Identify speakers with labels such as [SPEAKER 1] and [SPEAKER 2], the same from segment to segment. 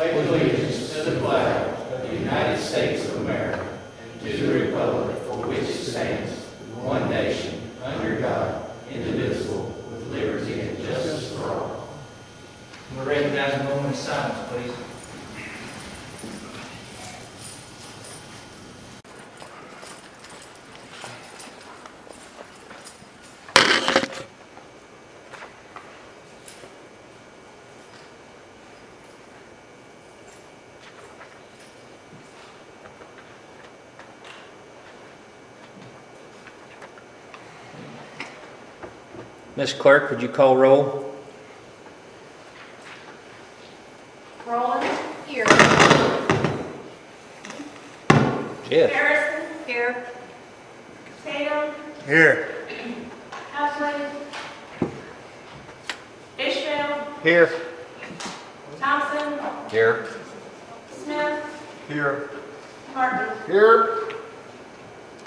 [SPEAKER 1] pledge allegiance to the flag of the United States of America and to the republic for which it stands, one nation, under God, indivisible, with liberty and justice for all. We'll recognize a moment of silence, please. Ms. Clerk, would you call roll?
[SPEAKER 2] Rowland. Here.
[SPEAKER 1] Yes.
[SPEAKER 2] Harrison. Here. Tatum.
[SPEAKER 3] Here.
[SPEAKER 2] Huffman. Ishmael.
[SPEAKER 3] Here.
[SPEAKER 2] Thompson.
[SPEAKER 1] Here.
[SPEAKER 2] Smith.
[SPEAKER 3] Here.
[SPEAKER 2] Martin.
[SPEAKER 3] Here.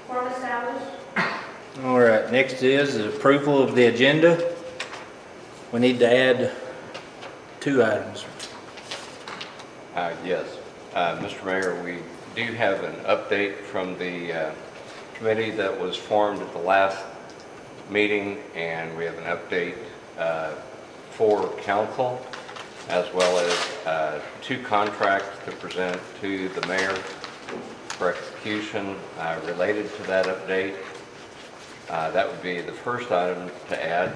[SPEAKER 2] Quorum established.
[SPEAKER 1] All right, next is the approval of the agenda. We need to add 2 items.
[SPEAKER 4] Yes, Mr. Mayor, we do have an update from the committee that was formed at the last meeting, and we have an update for council, as well as 2 contracts to present to the mayor for execution related to that update. That would be the first item to add.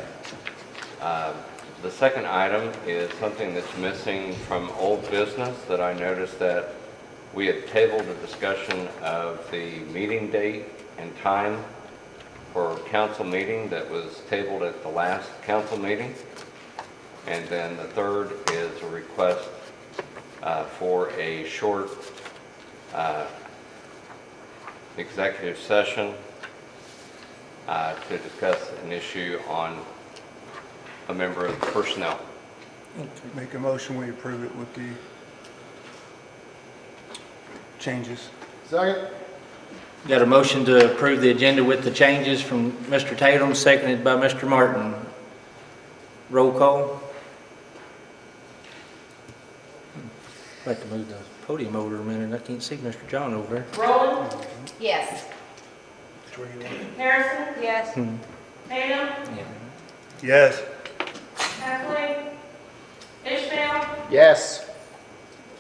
[SPEAKER 4] The second item is something that's missing from old business that I noticed that we had tabled a discussion of the meeting date and time for council meeting that was tabled at the last council meeting. And then the third is a request for a short executive session to discuss an issue on a member of the personnel.
[SPEAKER 3] Make a motion, we approve it with the changes. Second.
[SPEAKER 1] Got a motion to approve the agenda with the changes from Mr. Tatum, seconded by Mr. Martin. Roll call. I'd like to move the podium over a minute. I can't see Mr. John over there.
[SPEAKER 2] Rowland.
[SPEAKER 5] Yes.
[SPEAKER 2] Harrison.
[SPEAKER 5] Yes.
[SPEAKER 2] Tatum.
[SPEAKER 3] Yes.
[SPEAKER 2] Huffman. Ishmael.
[SPEAKER 3] Yes.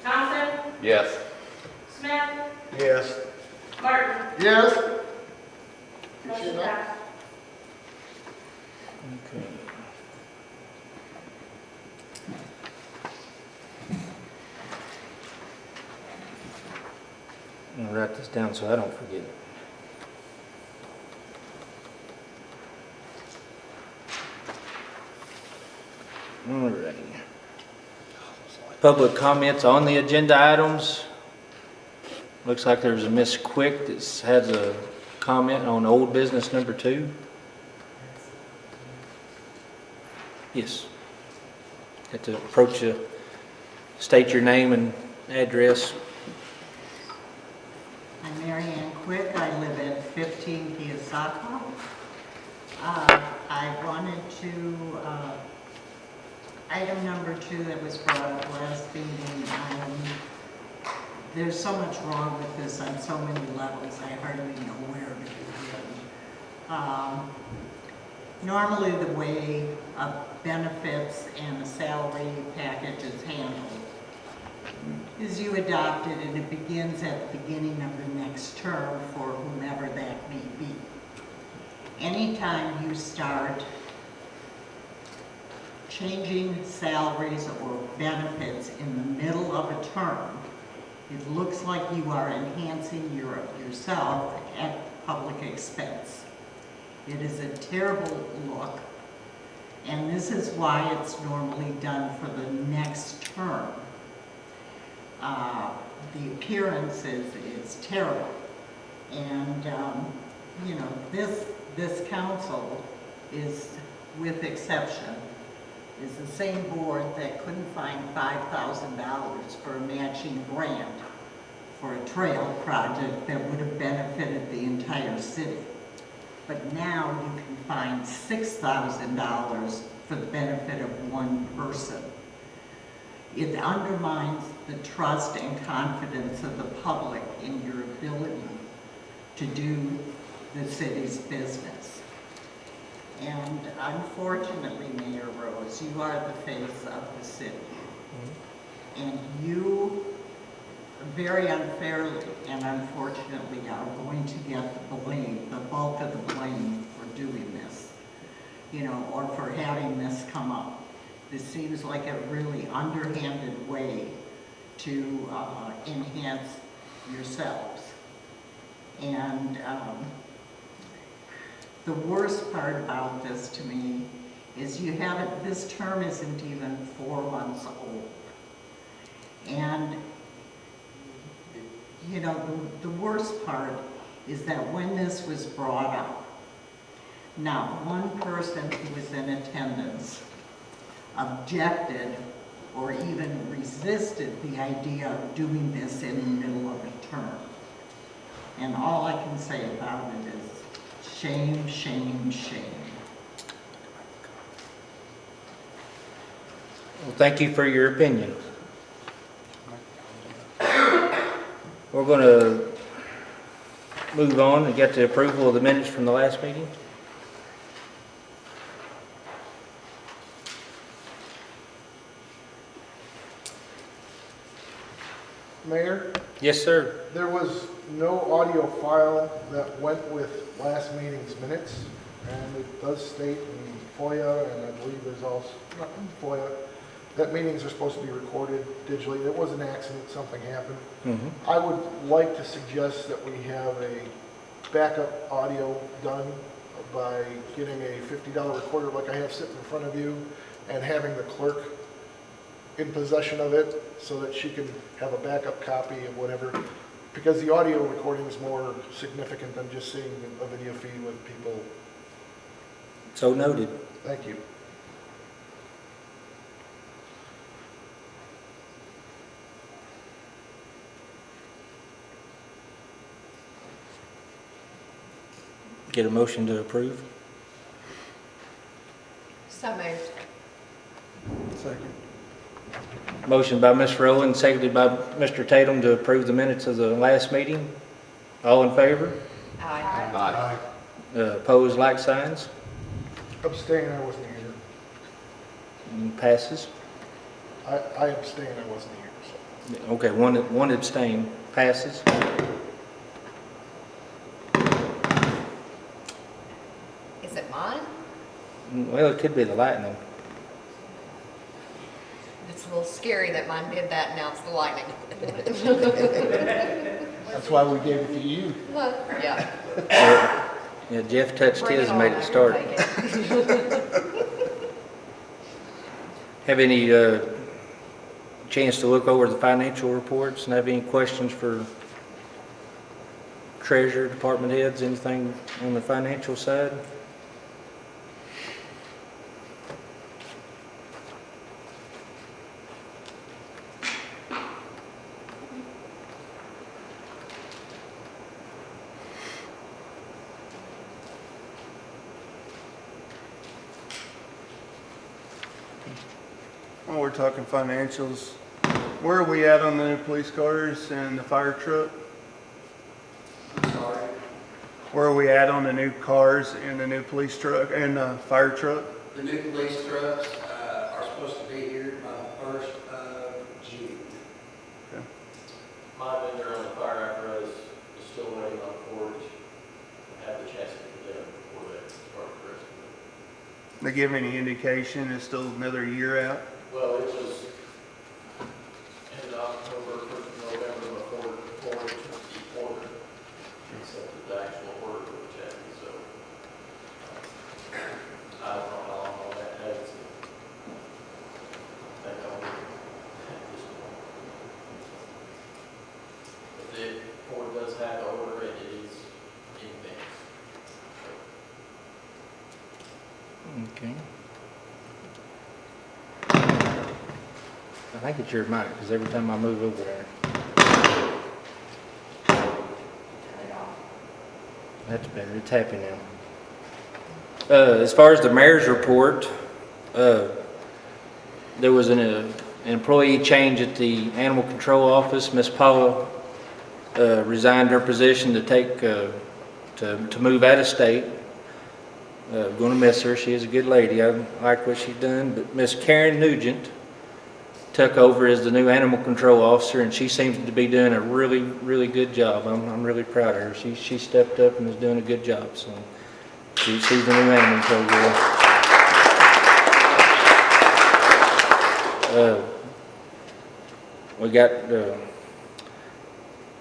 [SPEAKER 2] Thompson.
[SPEAKER 4] Yes.
[SPEAKER 2] Smith.
[SPEAKER 3] Yes.
[SPEAKER 2] Martin.
[SPEAKER 3] Yes.
[SPEAKER 2] Motion passed.
[SPEAKER 1] Okay. I'm gonna write this down so I don't forget it. Alrighty. Public comments on the agenda items. Looks like there's a Miss Quick that has a comment on old business number 2. Yes. Have to approach you, state your name and address.
[SPEAKER 6] I'm Mary Ann Quick. I live at 15 Piasaco. I wanted to, item number 2 that was brought up last meeting, there's so much wrong with this on so many levels, I hardly know where to begin. Normally the way benefits and a salary package is handled is you adopt it and it begins at the beginning of the next term for whomever that may be. Anytime you start changing salaries or benefits in the middle of a term, it looks like you are enhancing yourself at public expense. It is a terrible look, and this is why it's normally done for the next term. The appearance is terrible, and you know, this council is, with exception, is the same board that couldn't find $5,000 for a matching grant for a trail project that would have benefited the entire city. But now you can find $6,000 for the benefit of one person. It undermines the trust and confidence of the public in your ability to do the city's business. And unfortunately, Mayor Rose, you are the face of the city. And you very unfairly and unfortunately are going to get the blame, the bulk of the blame for doing this, you know, or for having this come up. This seems like a really underhanded way to enhance yourselves. And the worst part about this to me is you haven't, this term isn't even 4 months old. And, you know, the worst part is that when this was brought up, not one person who was in attendance objected or even resisted the idea of doing this in the middle of a term. And all I can say about it is shame, shame, shame.
[SPEAKER 5] Well, thank you for your opinion. We're going to move on and get the approval of the minutes from the last meeting.
[SPEAKER 3] Mayor,
[SPEAKER 5] Yes, sir.
[SPEAKER 3] there was no audio file that went with last meeting's minutes, and it does state in FOIA, and I believe there's also, not in FOIA, that meetings are supposed to be recorded digitally. It was an accident, something happened.
[SPEAKER 5] Mm-hmm.
[SPEAKER 3] I would like to suggest that we have a backup audio done by getting a $50 recorder like I have sitting in front of you and having the clerk in possession of it so that she can have a backup copy of whatever, because the audio recording is more significant than just seeing a video feed with people.
[SPEAKER 5] So noted.
[SPEAKER 3] Thank you.
[SPEAKER 5] Get a motion to approve.
[SPEAKER 7] So moved.
[SPEAKER 3] Second.
[SPEAKER 5] Motion by Ms. Rowland, seconded by Mr. Tatum to approve the minutes of the last meeting. All in favor?
[SPEAKER 7] Aye.
[SPEAKER 4] Aye.
[SPEAKER 5] Opposed, like signs.
[SPEAKER 3] Abstain, I wasn't here.
[SPEAKER 5] Passes.
[SPEAKER 3] I abstain, I wasn't here. So.
[SPEAKER 5] Okay, one abstain. Passes.
[SPEAKER 7] Is it mine?
[SPEAKER 5] Well, it could be the lightning.
[SPEAKER 7] It's a little scary that mine did that, now it's the lightning.
[SPEAKER 3] That's why we gave it to you.
[SPEAKER 7] Well, yeah.
[SPEAKER 5] Yeah, Jeff touched
[SPEAKER 7] Bring
[SPEAKER 5] his and
[SPEAKER 7] on,
[SPEAKER 5] made
[SPEAKER 7] I
[SPEAKER 5] it
[SPEAKER 7] can
[SPEAKER 5] start.
[SPEAKER 7] take it.
[SPEAKER 5] Have any chance to look over the financial reports and have any questions for treasurer, department heads, anything on the financial side?
[SPEAKER 3] Well, we're talking financials. Where are we at on the new police cars and the fire truck?
[SPEAKER 1] Sorry.
[SPEAKER 3] Where are we at on the new cars and the new police truck and the fire truck?
[SPEAKER 8] The new police trucks are supposed to be here by the 1st of June.
[SPEAKER 1] My vendor on the fire apparatus is still waiting on Ford to have the chassis delivered before they start the rest of it.
[SPEAKER 3] They give any indication it's still another year out?
[SPEAKER 1] Well, it was end of October, 1st of November before Ford took the order, accepted the actual order for the chassis, so I don't know how long all that takes. I think I'll at this point. But the Ford does have the order and it is in advance.
[SPEAKER 5] Okay. I think it's your mic, because every time I move over there. That's better, it's happy now. As far as the mayor's report, there was an employee change at the Animal Control Office. Miss Paula resigned her position to take, to move out of state. Going to miss her. She is a good lady. I like what she's done. But Miss Karen Nugent took over as the new Animal Control Officer, and she seems to be doing a really, really good job. I'm really proud of her. She stepped up and is doing a good job. So she's the new Animal Control girl.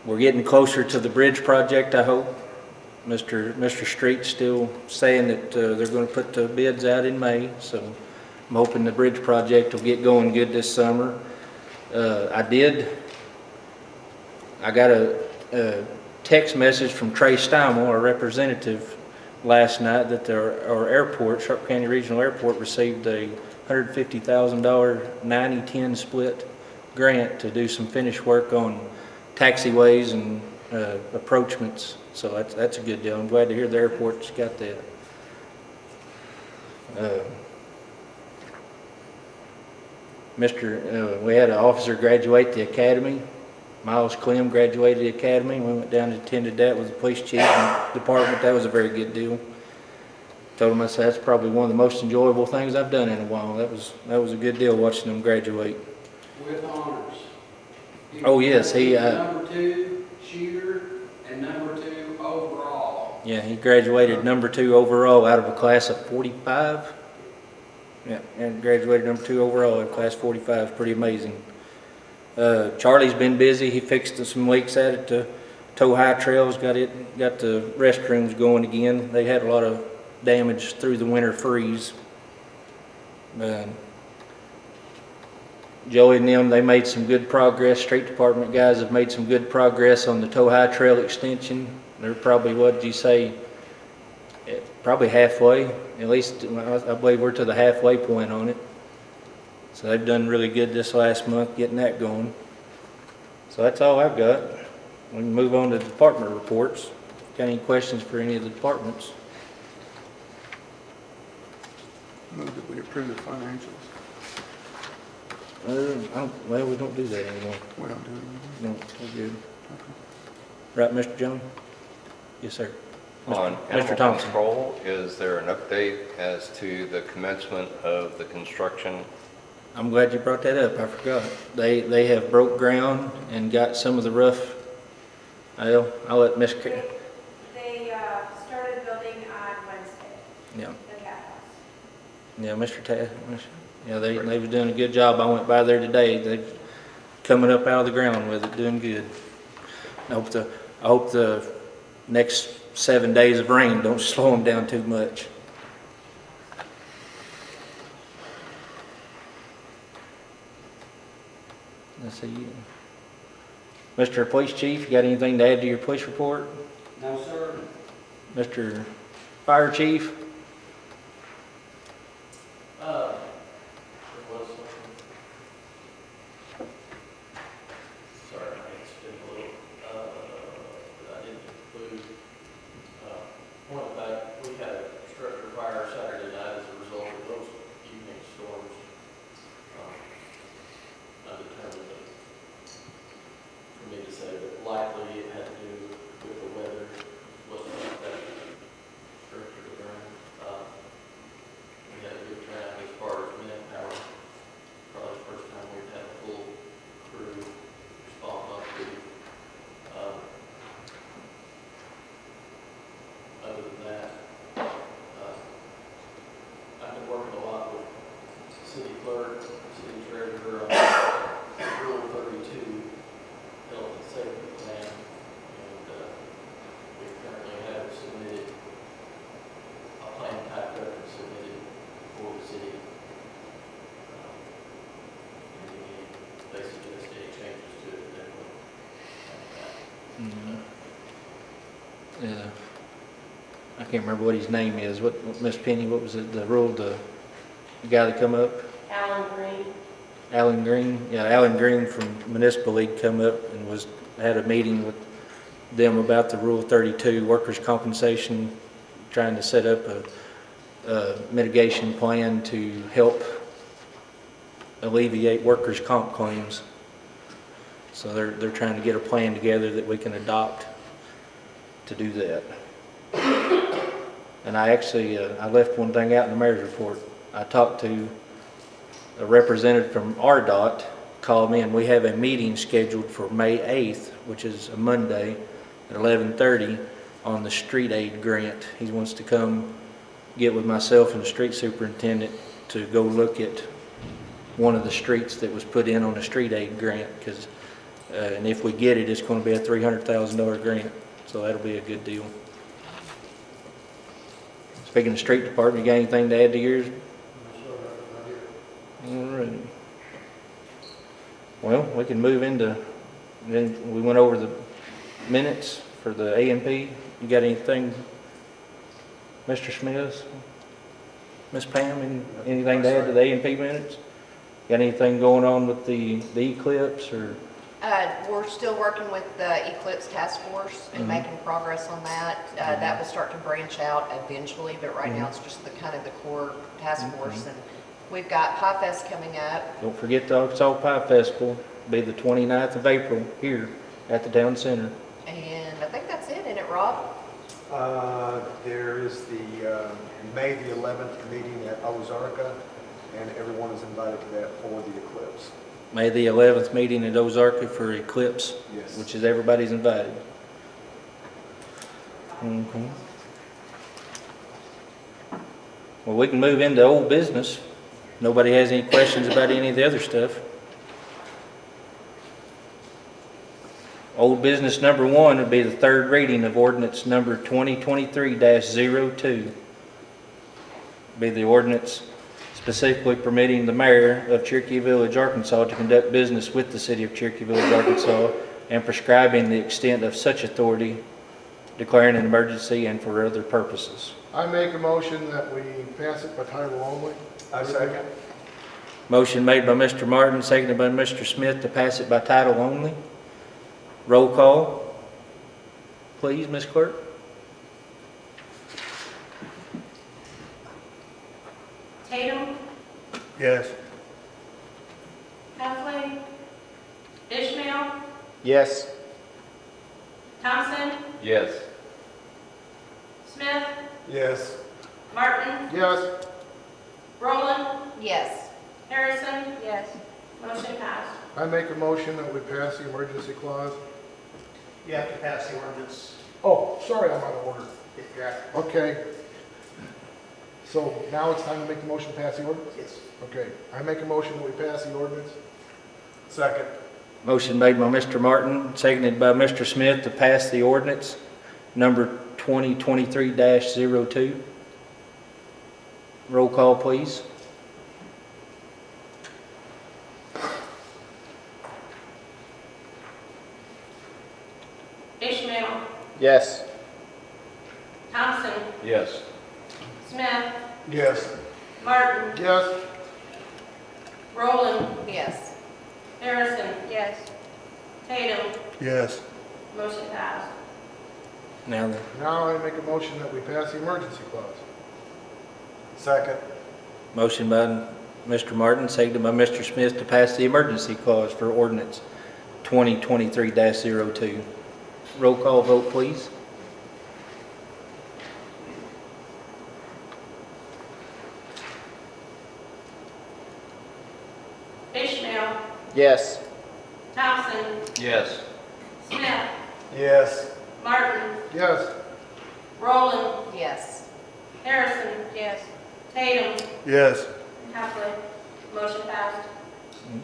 [SPEAKER 5] We're getting closer to the bridge project, I hope. Mr. Street's still saying that they're going to put the bids out in May, so I'm hoping the bridge project will get going good this summer. I got a text message from Trey Steimel, our representative, last night that our airport, Sharp County Regional Airport, received a $150,000 90-10 split grant to do some finish work on taxiways and approachments. So that's a good deal. I'm glad to hear the airport's got that. We had an officer graduate the academy. Miles Clem graduated the academy. We went down and attended that with the police chief and department. That was a very good deal. Told him I said that's probably one of the most enjoyable things I've done in a while. That was a good deal watching them graduate.
[SPEAKER 8] With honors.
[SPEAKER 5] Oh yes, he.
[SPEAKER 8] Number 2 shooter and number 2 overall.
[SPEAKER 5] Yeah, he graduated number 2 overall out of a class of 45. Yeah, and graduated number 2 overall in class 45. Pretty amazing. Charlie's been busy. He fixed some leaks out at the Toe High Trails. Got the restrooms going again. They had a lot of damage through the winter freeze. Joey and them, they made some good progress. Street Department guys have made some good progress on the Toe High Trail extension. They're probably, what did you say, probably halfway. At least I believe we're to the halfway point on it. So they've done really good this last month getting that going. So that's all I've got. We can move on to department reports. Got any questions for any of the departments?
[SPEAKER 9] Move that we approve the financials.
[SPEAKER 5] Well, we don't do that anymore.
[SPEAKER 9] We don't do it.
[SPEAKER 5] No, we're good. Right, Mr. Jones? Yes, sir.
[SPEAKER 4] On
[SPEAKER 5] Mr.
[SPEAKER 4] animal
[SPEAKER 5] Thompson.
[SPEAKER 4] control, is there an update as to the commencement of the construction?
[SPEAKER 5] I'm glad you brought that up. I forgot. They have broke ground and got some of the rough. I'll let Miss.
[SPEAKER 2] They started building on Wednesday,
[SPEAKER 5] Yeah.
[SPEAKER 2] the cat house.
[SPEAKER 5] Yeah, Mr. Tad. Yeah, they were doing a good job. I went by there today. They're coming up out of the ground with it, doing good. I hope the next 7 days of rain don't slow them down too much. Let's see. Mr. Police Chief, you got anything to add to your police report?
[SPEAKER 8] No, sir.
[SPEAKER 5] Mr. Fire Chief?
[SPEAKER 1] Sorry, it's been a little, I didn't include, one fact, we had a structure fire Saturday night as a result of those evening storms. I determined that, for me to say that likely it had to do with the weather, wasn't like that structure to burn. We had a good turnout as far as manpower. Probably the first time we've had a full crew respond up to. Other than that, I've been working a lot with city clerk, city treasurer on Rule 32, health and safety plan, and we currently have submitted a plan typed up and submitted for the city. And they suggest any changes to it, then we'll.
[SPEAKER 5] Yeah. I can't remember what his name is. What Miss Penny, what was it, the guy that come up?
[SPEAKER 2] Alan Green.
[SPEAKER 5] Alan Green? Yeah, Alan Green from Municipal League come up and had a meeting with them about the Rule 32 workers' compensation, trying to set up a mitigation plan to help alleviate workers' comp claims. So they're trying to get a plan together that we can adopt to do that. And I actually, I left one thing out in the mayor's report. I talked to a representative from RDOT, called me, and we have a meeting scheduled for May 8th, which is a Monday at 11:30 on the street aid grant. He wants to come get with myself and the street superintendent to go look at one of the streets that was put in on the street aid grant, because and if we get it, it's going to be a $300,000 grant, so that'll be a good deal. Speaking of street department, you got anything to add to yours? All right. Well, we can move into, then we went over the minutes for the A&P. You got anything, Mr. Smith? Miss Pam, anything to add to the A&P minutes? Got anything going on with the eclipse or?
[SPEAKER 7] We're still working with the Eclipse Task Force and making progress on that. That will start to branch out eventually, but right now it's just the kind of the core task force. And we've got Pie Fest coming up.
[SPEAKER 5] Don't forget the Arkansas Pie Festival, be the 29th of April here at the town center.
[SPEAKER 7] And I think that's it, isn't it, Rob?
[SPEAKER 10] There is the May the 11th meeting at Ozarka, and everyone is invited to that for the eclipse.
[SPEAKER 5] May the 11th meeting at Ozarka for Eclipse,
[SPEAKER 10] Yes.
[SPEAKER 5] which is everybody's invited. Okay. Well, we can move into old business. Nobody has any questions about any of the other stuff. Old business number 1 would be the third reading of ordinance number 2023-02. Be the ordinance specifically permitting the mayor of Cherokee Village, Arkansas to conduct business with the city of Cherokee Village, Arkansas, and prescribing the extent of such authority, declaring an emergency and for other purposes.
[SPEAKER 3] I make a motion that we pass it by title only.
[SPEAKER 10] I second.
[SPEAKER 5] Motion made by Mr. Martin, seconded by Mr. Smith to pass it by title only. Roll call, please, Ms. Clerk.
[SPEAKER 2] Tatum,
[SPEAKER 9] Yes.
[SPEAKER 2] Heffley, Ishmael,
[SPEAKER 10] Yes.
[SPEAKER 2] Thompson,
[SPEAKER 4] Yes.
[SPEAKER 2] Smith,
[SPEAKER 10] Yes.
[SPEAKER 2] Martin,
[SPEAKER 3] Yes.
[SPEAKER 2] Rowland,
[SPEAKER 7] Yes.
[SPEAKER 2] Harrison. Yes. Motion passed.
[SPEAKER 3] I make a motion that we pass the emergency clause.
[SPEAKER 8] You have to pass the ordinance.
[SPEAKER 3] Oh, sorry, I'm out of order.
[SPEAKER 8] Yeah.
[SPEAKER 3] Okay. So now it's time to make the motion to pass the ordinance?
[SPEAKER 8] Yes.
[SPEAKER 3] Okay, I make a motion that we pass the ordinance.
[SPEAKER 10] Second.
[SPEAKER 5] Motion made by Mr. Martin, seconded by Mr. Smith to pass the ordinance number 2023-02. Roll call, please.
[SPEAKER 2] Ishmael,
[SPEAKER 10] Yes.
[SPEAKER 2] Thompson,
[SPEAKER 4] Yes.
[SPEAKER 2] Smith,
[SPEAKER 10] Yes.
[SPEAKER 2] Martin,
[SPEAKER 3] Yes.
[SPEAKER 2] Rowland,
[SPEAKER 7] Yes.
[SPEAKER 2] Harrison. Yes. Tatum.
[SPEAKER 9] Yes.
[SPEAKER 2] Motion passed.
[SPEAKER 5] Now then,
[SPEAKER 3] Now I make a motion that we pass the emergency clause.
[SPEAKER 10] Second.
[SPEAKER 5] motion by Mr. Martin, seconded by Mr. Smith to pass the emergency clause for ordinance 2023-02. Roll call vote, please.
[SPEAKER 2] Ishmael,
[SPEAKER 10] Yes.
[SPEAKER 2] Thompson,
[SPEAKER 4] Yes.
[SPEAKER 2] Smith,
[SPEAKER 10] Yes.
[SPEAKER 2] Martin,
[SPEAKER 3] Yes.
[SPEAKER 2] Rowland,
[SPEAKER 7] Yes.
[SPEAKER 2] Harrison. Yes. Tatum,
[SPEAKER 9] Yes.
[SPEAKER 2] Heffley. Motion passed.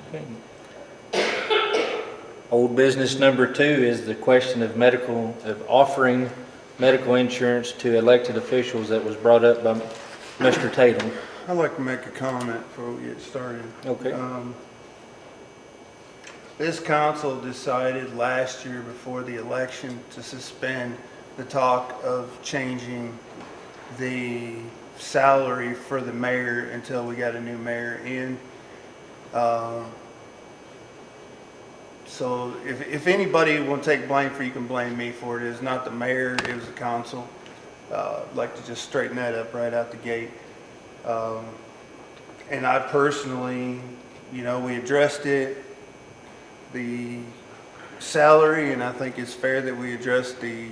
[SPEAKER 5] Okay. Old business number 2 is the question of offering medical insurance to elected officials that was brought up by Mr. Tatum.
[SPEAKER 9] I'd like to make a comment before we get started.
[SPEAKER 5] Okay.
[SPEAKER 9] This council decided last year before the election to suspend the talk of changing the salary for the mayor until we got a new mayor in. So if anybody will take blame for it, you can blame me for it. It's not the mayor, it was the council. I'd like to just straighten that up right out the gate. And I personally we addressed it, the salary, and I think it's fair that we address the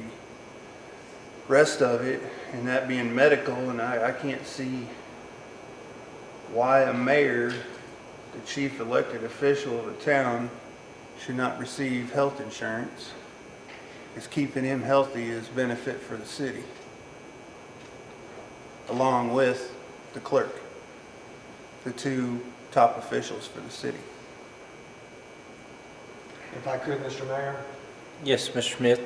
[SPEAKER 9] rest of it, and that being medical, and I can't see why a mayor, the chief elected official of a town, should not receive health insurance. It's keeping him healthy is benefit for the city, along with the clerk, the two top officials for the city.
[SPEAKER 10] If I could, Mr. Mayor,
[SPEAKER 5] Yes, Mr. Smith.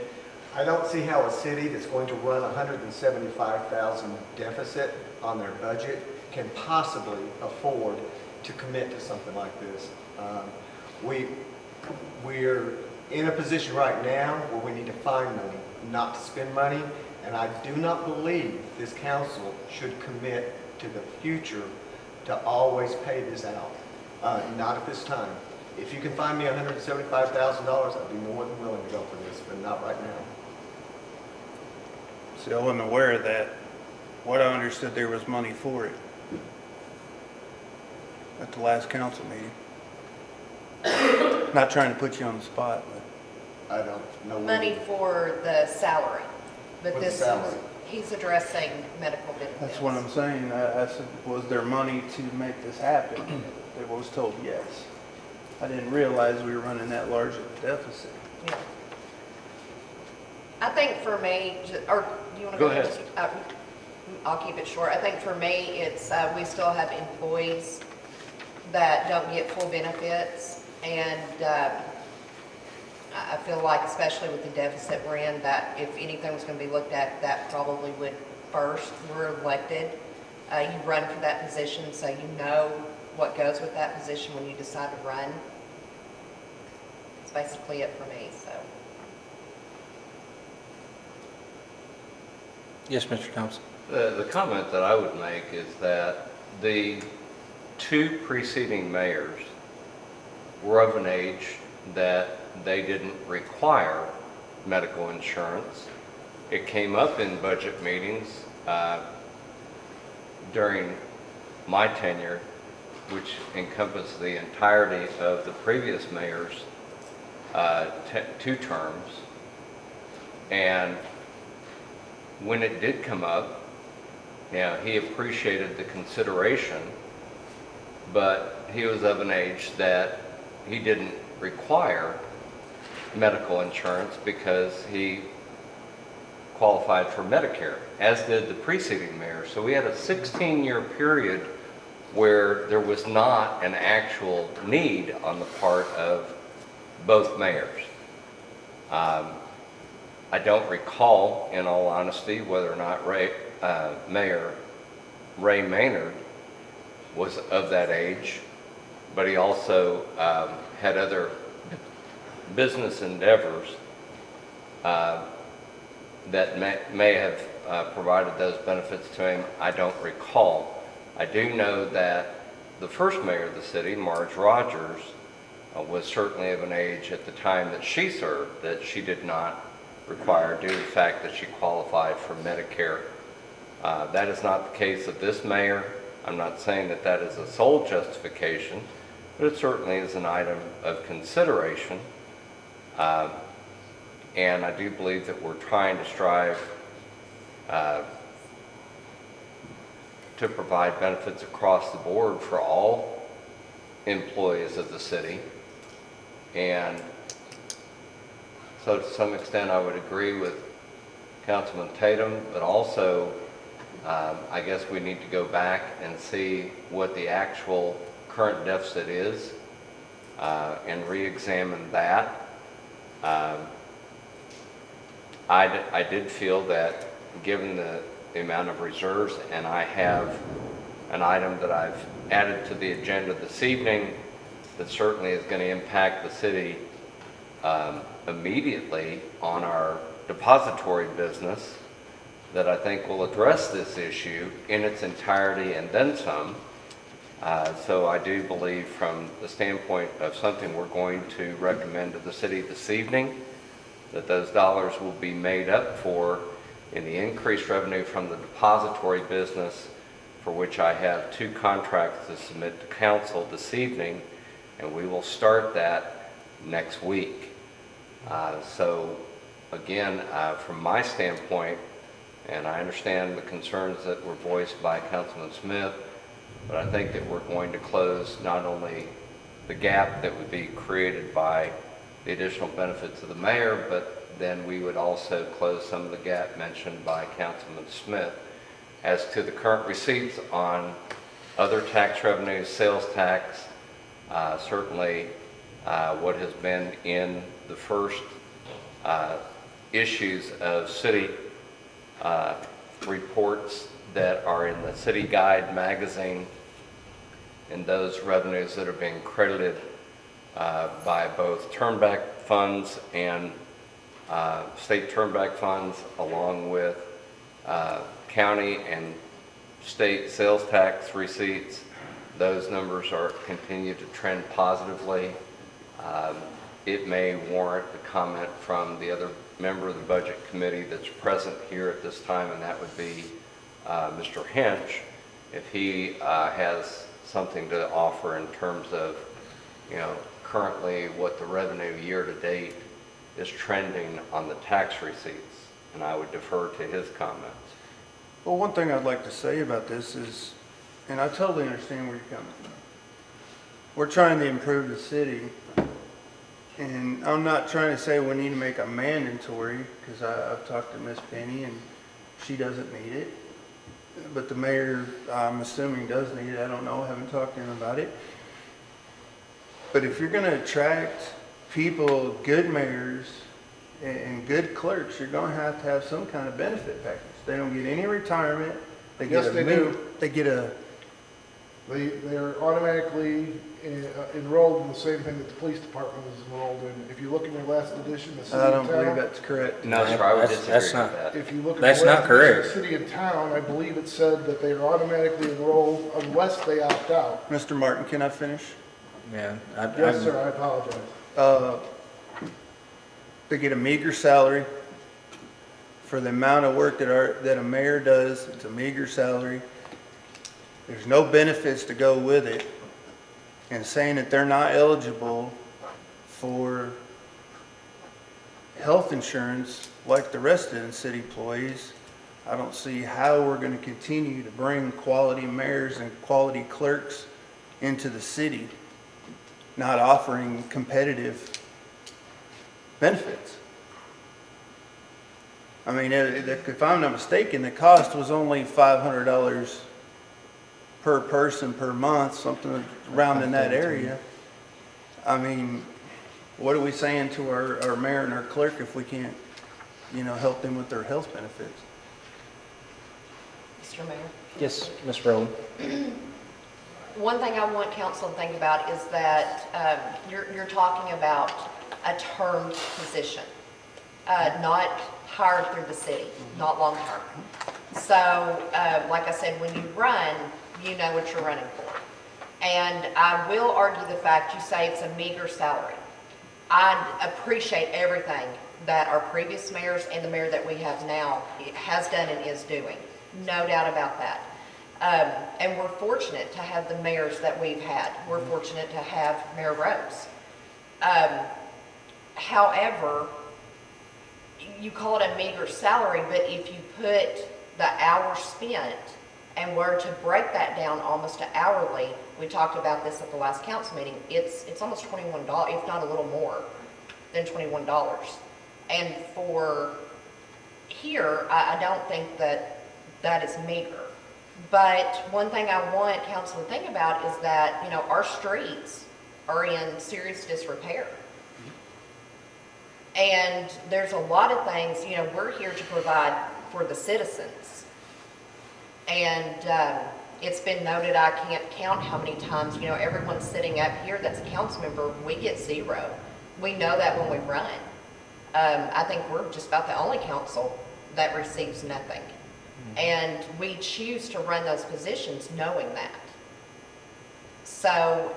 [SPEAKER 10] I don't see how a city that's going to run $175,000 deficit on their budget can possibly afford to commit to something like this. We're in a position right now where we need to find money, not to spend money, and I do not believe this council should commit to the future to always pay this out. Not at this time. If you can find me $175,000, I'd be more than willing to go for this, but not right now.
[SPEAKER 9] See, I wasn't aware of that. What I understood, there was money for it at the last council meeting. Not trying to put you on the spot, but
[SPEAKER 10] I don't know.
[SPEAKER 7] Money for the salary, but
[SPEAKER 10] For the
[SPEAKER 7] this is,
[SPEAKER 10] salary.
[SPEAKER 7] he's addressing medical benefits.
[SPEAKER 9] that's what I'm saying. I said, was there money to make this happen? It was told yes. I didn't realize we were running that large of a deficit.
[SPEAKER 7] Yeah. I think for me, or do you want to
[SPEAKER 4] Go
[SPEAKER 7] go
[SPEAKER 4] ahead.
[SPEAKER 7] I'll keep it short. I think for me, it's, we still have employees that don't get full benefits. And I feel like, especially with the deficit we're in, that if anything was going to be looked at, that probably would first. We're elected. You run for that position, so you know what goes with that position when you decide to run. That's basically it for me, so.
[SPEAKER 5] Yes, Mr. Thompson.
[SPEAKER 4] The comment that I would make is that the two preceding mayors were of an age that they didn't require medical insurance. It came up in budget meetings during my tenure, which encompassed the entirety of the previous mayor's two terms. And when it did come up, he appreciated the consideration, but he was of an age that he didn't require medical insurance because he qualified for Medicare, as did the preceding mayor. So we had a 16-year period where there was not an actual need on the part of both mayors. I don't recall, in all honesty, whether or not Mayor Ray Maynard was of that age, but he also had other business endeavors that may have provided those benefits to him. I don't recall. I do know that the first mayor of the city, Marge Rogers, was certainly of an age at the time that she served that she did not require due to the fact that she qualified for Medicare. That is not the case of this mayor. I'm not saying that that is a sole justification, but it certainly is an item of consideration. And I do believe that we're trying to strive to provide benefits across the board for all employees of the city. And so to some extent I would agree with Councilman Tatum, but also I guess we need to go back and see what the actual current deficit is and re-examine that. I did feel that given the amount of reserves, and I have an item that I've added to the agenda this evening that certainly is going to impact the city immediately on our depository business, that I think will address this issue in its entirety and then some. So I do believe from the standpoint of something we're going to recommend to the city this evening, that those dollars will be made up for in the increased revenue from the depository business, for which I have two contracts to submit to council this evening, and we will start that next week. So again, from my standpoint, and I understand the concerns that were voiced by Councilman Smith, but I think that we're going to close not only the gap that would be created by the additional benefits of the mayor, but then we would also close some of the gap mentioned by Councilman Smith. As to the current receipts on other tax revenues, sales tax, certainly what has been in the first issues of city reports that are in the City Guide magazine, and those revenues that are being credited by both turnback funds and state turnback funds, along with county and state sales tax receipts. Those numbers are continue to trend positively. It may warrant a comment from the other member of the Budget Committee that's present here at this time, and that would be Mr. Hinch, if he has something to offer in terms of, currently what the revenue year to date is trending on the tax receipts, and I would defer to his comments.
[SPEAKER 9] Well, one thing I'd like to say about this is, and I totally understand where you're coming from. We're trying to improve the city, and I'm not trying to say we need to make a mandatory, because I've talked to Miss Penny and she doesn't need it. But the mayor, I'm assuming, does need it. I don't know, I haven't talked to him about it. But if you're gonna attract people, good mayors and good clerks, you're gonna have to have some kind of benefit package. They don't get any retirement. They get
[SPEAKER 3] Yes, they do.
[SPEAKER 9] They get a.
[SPEAKER 3] They're automatically enrolled in the same thing that the police department is enrolled in. If you look in your last edition, the city
[SPEAKER 9] I don't
[SPEAKER 3] and
[SPEAKER 9] believe
[SPEAKER 3] town.
[SPEAKER 9] that's correct.
[SPEAKER 4] No, sir, I would
[SPEAKER 5] That's-
[SPEAKER 4] disagree
[SPEAKER 5] that's
[SPEAKER 4] with
[SPEAKER 5] not-
[SPEAKER 4] that.
[SPEAKER 3] If you look at
[SPEAKER 5] That's
[SPEAKER 3] the
[SPEAKER 5] not
[SPEAKER 3] last edition of
[SPEAKER 5] correct.
[SPEAKER 3] city and town, I believe it said that they are automatically enrolled unless they opt out.
[SPEAKER 9] Mr. Martin, can I finish?
[SPEAKER 5] Yeah.
[SPEAKER 3] Yes, sir, I apologize.
[SPEAKER 9] They get a meager salary for the amount of work that a mayor does. It's a meager salary. There's no benefits to go with it. And saying that they're not eligible for health insurance like the rest of the city employees, I don't see how we're going to continue to bring quality mayors and quality clerks into the city, not offering competitive benefits. I mean, if I'm not mistaken, the cost was only $500 per person per month, something around in that area. I mean, what are we saying to our mayor and our clerk if we can't, help them with their health benefits?
[SPEAKER 7] Mr. Mayor?
[SPEAKER 5] Yes, Ms. Rowland.
[SPEAKER 7] One thing I want council to think about is that you're talking about a termed position, not hired through the city, not long-term. So, like I said, when you run, you know what you're running for. And I will argue the fact you say it's a meager salary. I appreciate everything that our previous mayors and the mayor that we have now has done and is doing. No doubt about that. And we're fortunate to have the mayors that we've had. We're fortunate to have Mayor Rose. However, you call it a meager salary, but if you put the hours spent and were to break that down almost to hourly, we talked about this at the last council meeting, it's almost $21, if not a little more than $21. And for here, I don't think that is meager. But one thing I want council to think about is that, our streets are in serious disrepair. And there's a lot of things, we're here to provide for the citizens. And it's been noted, I can't count how many times, everyone sitting up here that's a council member, we get zero. We know that when we run. I think we're just about the only council that receives nothing. And we choose to run those positions knowing that. So,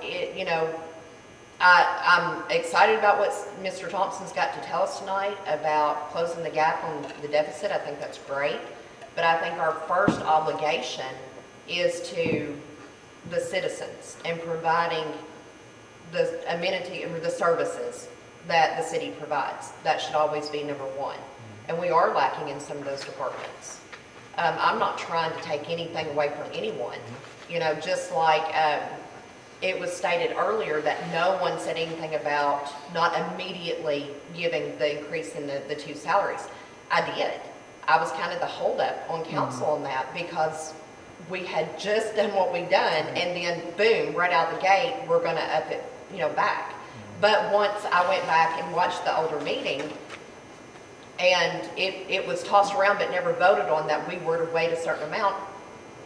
[SPEAKER 7] I'm excited about what Mr. Thompson's got to tell us tonight about closing the gap on the deficit. I think that's great. But I think our first obligation is to the citizens and providing the amenity or the services that the city provides. That should always be number one. And we are lacking in some of those departments. I'm not trying to take anything away from anyone. You know, just like it was stated earlier that no one said anything about not immediately giving the increase in the two salaries. I did. I was kind of the holdup on council on that because we had just done what we done, and then boom, right out the gate, we're gonna up it, you know, back. But once I went back and watched the older meeting, and it was tossed around but never voted on that we were to wait a certain amount,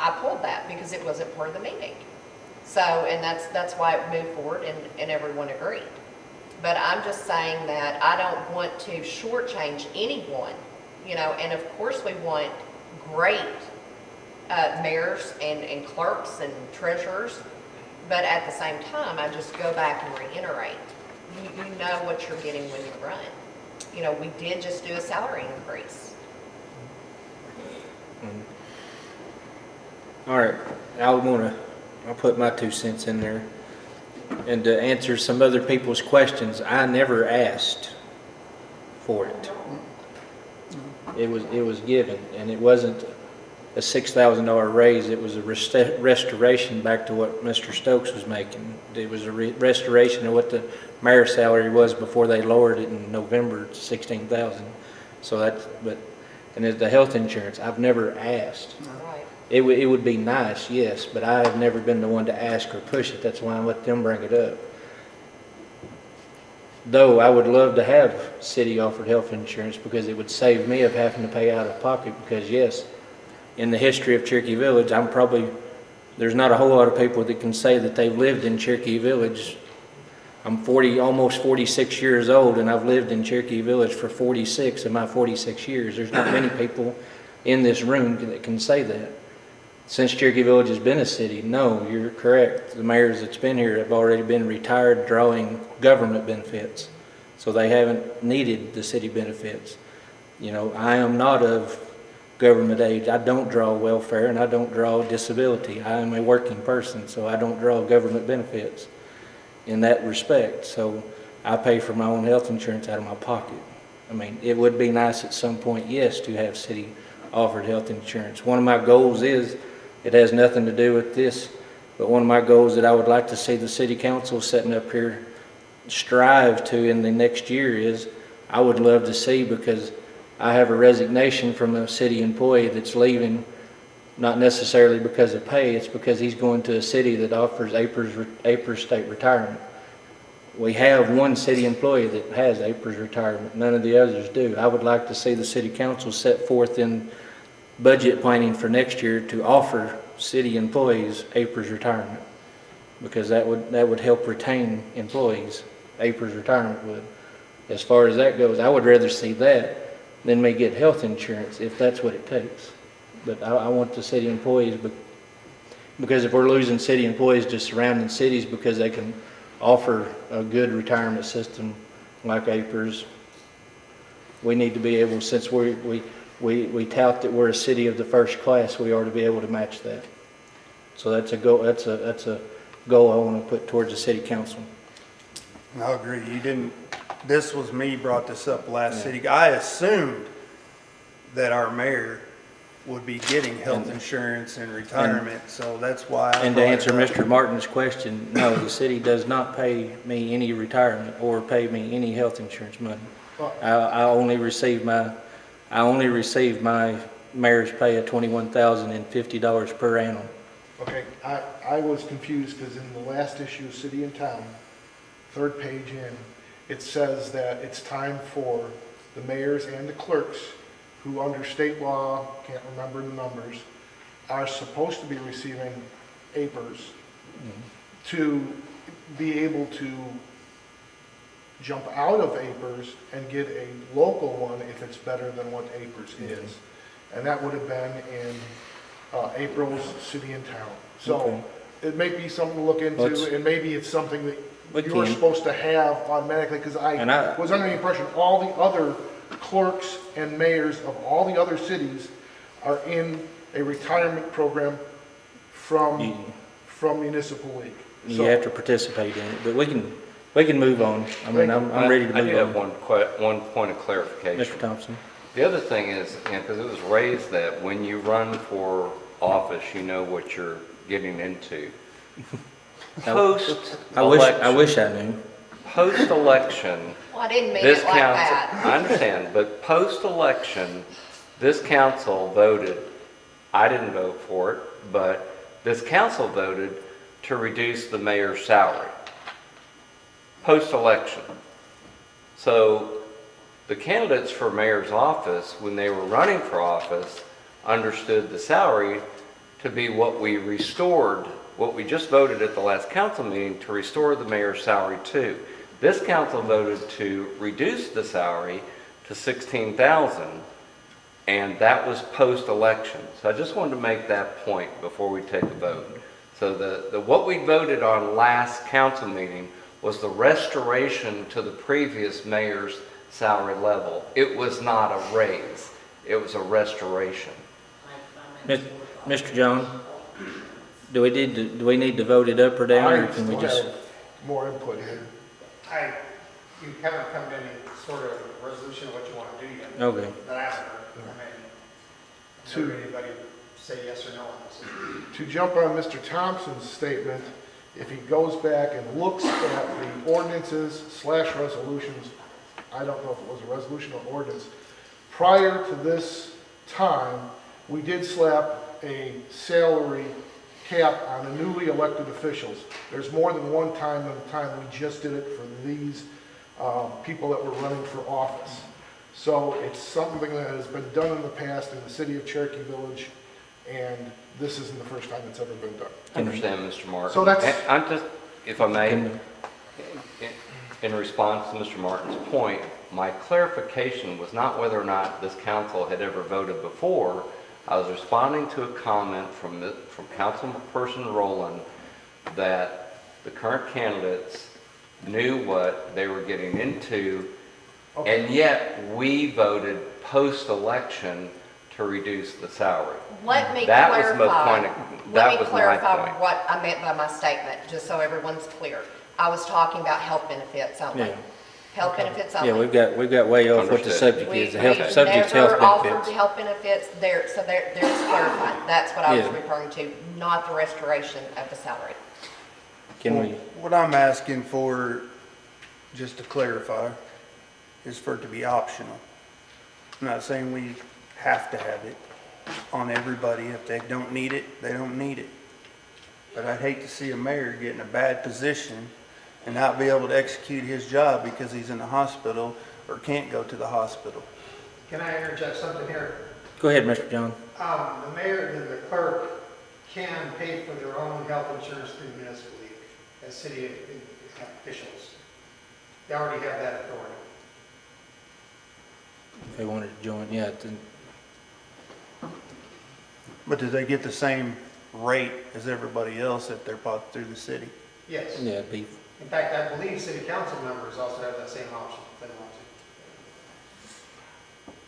[SPEAKER 7] I pulled that because it wasn't part of the meeting. So, and that's why it moved forward and everyone agreed. But I'm just saying that I don't want to shortchange anyone, you know, and of course we want great mayors and clerks and treasurers, but at the same time, I just go back and reiterate, you know what you're getting when you run. You know, we did just do a salary increase.
[SPEAKER 5] All right, I'll put my 2 cents in there. And to answer some other people's questions, I never asked for it. It was given, and it wasn't a $6,000 raise. It was a restoration back to what Mr. Stokes was making. It was a restoration of what the mayor's salary was before they lowered it in November to $16,000. So and as the health insurance, I've never asked.
[SPEAKER 7] Right.
[SPEAKER 5] It would be nice, yes, but I have never been the one to ask or push it. That's why I let them bring it up. Though I would love to have city-offered health insurance because it would save me of having to pay out of pocket because, yes, in the history of Cherokee Village, there's not a whole lot of people that can say that they've lived in Cherokee Village. I'm almost 46 years old, and I've lived in Cherokee Village for 46 of my 46 years. There's not many people in this room that can say that. Since Cherokee Village has been a city, no, you're correct. The mayors that's been here have already been retired drawing government benefits, so they haven't needed the city benefits. You know, I am not of government age. I don't draw welfare and I don't draw disability. I am a working person, so I don't draw government benefits in that respect. So I pay for my own health insurance out of my pocket. I mean, it would be nice at some point, yes, to have city-offered health insurance. One of my goals is, it has nothing to do with this, but one of my goals that I would like to see the city council setting up here strive to in the next year is, I would love to see, because I have a resignation from a city employee that's leaving, not necessarily because of pay, it's because he's going to a city that offers APRS state retirement. We have one city employee that has APRS retirement, none of the others do. I would like to see the city council set forth in budget planning for next year to offer city employees APRS retirement, because that would help retain employees. APRS retirement would. As far as that goes, I would rather see that than me get health insurance if that's what it takes. But I want the city employees, because if we're losing city employees to surrounding cities because they can offer a good retirement system like APRS, we need to be able, since we tout that we're a city of the first class, we ought to be able to match that. So that's a goal. That's a goal I want to put towards the city council.
[SPEAKER 9] I agree. You didn't. This was me brought this up last city. I assumed that our mayor would be getting health insurance and retirement, so that's why.
[SPEAKER 5] And to answer Mr. Martin's question, no, the city does not pay me any retirement or pay me any health insurance money. I only receive my mayor's pay of $21,050 per annum.
[SPEAKER 3] Okay, I was confused because in the last issue, City and Town, 3rd page in, it says that it's time for the mayors and the clerks, who under state law, can't remember the numbers, are supposed to be receiving APRS, to be able to jump out of APRS and get a local one if it's better than what APRS is. And that would have been in April's City and Town. So it may be something to look into, and maybe it's something that you're supposed to have automatically, because I was under the impression all the other clerks and mayors of all the other cities are in a retirement program from Municipal League.
[SPEAKER 5] you
[SPEAKER 3] So-
[SPEAKER 5] have to participate in it, but we can move on. I mean, I'm ready to
[SPEAKER 4] I do
[SPEAKER 5] move
[SPEAKER 4] have
[SPEAKER 5] on.
[SPEAKER 4] one point of clarification.
[SPEAKER 5] Mr. Thompson?
[SPEAKER 4] The other thing is, because it was raised that when you run for office, you know what you're getting into. Post-election.
[SPEAKER 5] I wish I knew.
[SPEAKER 4] Post-election,
[SPEAKER 7] Well, I didn't mean
[SPEAKER 4] this
[SPEAKER 7] it like
[SPEAKER 4] council,
[SPEAKER 7] that.
[SPEAKER 4] I understand, but post-election, this council voted, I didn't vote for it, but this council voted to reduce the mayor's salary. Post-election. So the candidates for mayor's office, when they were running for office, understood the salary to be what we restored, what we just voted at the last council meeting to restore the mayor's salary to. This council voted to reduce the salary to $16,000, and that was post-election. So I just wanted to make that point before we take a vote. So what we voted on last council meeting was the restoration to the previous mayor's salary level. It was not a raise, it was a restoration.
[SPEAKER 5] Mr. John, do we need to vote it up or down, or
[SPEAKER 3] I
[SPEAKER 5] can we
[SPEAKER 3] still
[SPEAKER 5] just?
[SPEAKER 3] have more input here.
[SPEAKER 11] You haven't come to any sort of resolution of what you want to do yet.
[SPEAKER 5] Okay.
[SPEAKER 11] That I haven't heard. I mean, did anybody say yes or no on this?
[SPEAKER 3] To jump on Mr. Thompson's statement, if he goes back and looks at the ordinances / resolutions, I don't know if it was a resolution or ordinance, prior to this time, we did slap a salary cap on the newly elected officials. There's more than one time in the time we just did it for these people that were running for office. So it's something that has been done in the past in the city of Cherokee Village, and this isn't the first time it's ever been done.
[SPEAKER 4] I understand, Mr. Martin.
[SPEAKER 3] So that's-
[SPEAKER 4] And I'm just, if I may, in response to Mr. Martin's point, my clarification was not whether or not this council had ever voted before. I was responding to a comment from Councilperson Rowland that the current candidates knew what they were getting into, and yet we voted post-election to reduce the salary.
[SPEAKER 7] Let me
[SPEAKER 4] That was my
[SPEAKER 7] clarify.
[SPEAKER 4] point.
[SPEAKER 7] Let
[SPEAKER 4] That
[SPEAKER 7] me
[SPEAKER 4] was my
[SPEAKER 7] clarify
[SPEAKER 4] point.
[SPEAKER 7] what I meant by my statement, just so everyone's clear. I was talking about health benefits only.
[SPEAKER 5] Yeah.
[SPEAKER 7] Health benefits only.
[SPEAKER 5] Yeah, we've got way off what the
[SPEAKER 4] Understood.
[SPEAKER 5] subject
[SPEAKER 7] We
[SPEAKER 5] is. The subject's
[SPEAKER 7] never
[SPEAKER 5] health
[SPEAKER 7] offered
[SPEAKER 5] benefits.
[SPEAKER 7] health benefits there, so there's clarified. That's what I was
[SPEAKER 5] Yeah.
[SPEAKER 7] referring to, not the restoration of the salary.
[SPEAKER 5] Can we?
[SPEAKER 9] What I'm asking for, just to clarify, is for it to be optional. I'm not saying we have to have it on everybody. If they don't need it, they don't need it. But I'd hate to see a mayor get in a bad position and not be able to execute his job because he's in the hospital or can't go to the hospital.
[SPEAKER 11] Can I interject something here?
[SPEAKER 5] Go ahead, Mr. John.
[SPEAKER 11] The mayor and the clerk can pay for their own health insurance through the municipal league as city officials. They already have that authority.
[SPEAKER 5] If they wanted to join, yeah.
[SPEAKER 9] But do they get the same rate as everybody else if they're bought through the city?
[SPEAKER 11] Yes.
[SPEAKER 5] Yeah, be,
[SPEAKER 11] In fact, I believe city council members also have that same option if they want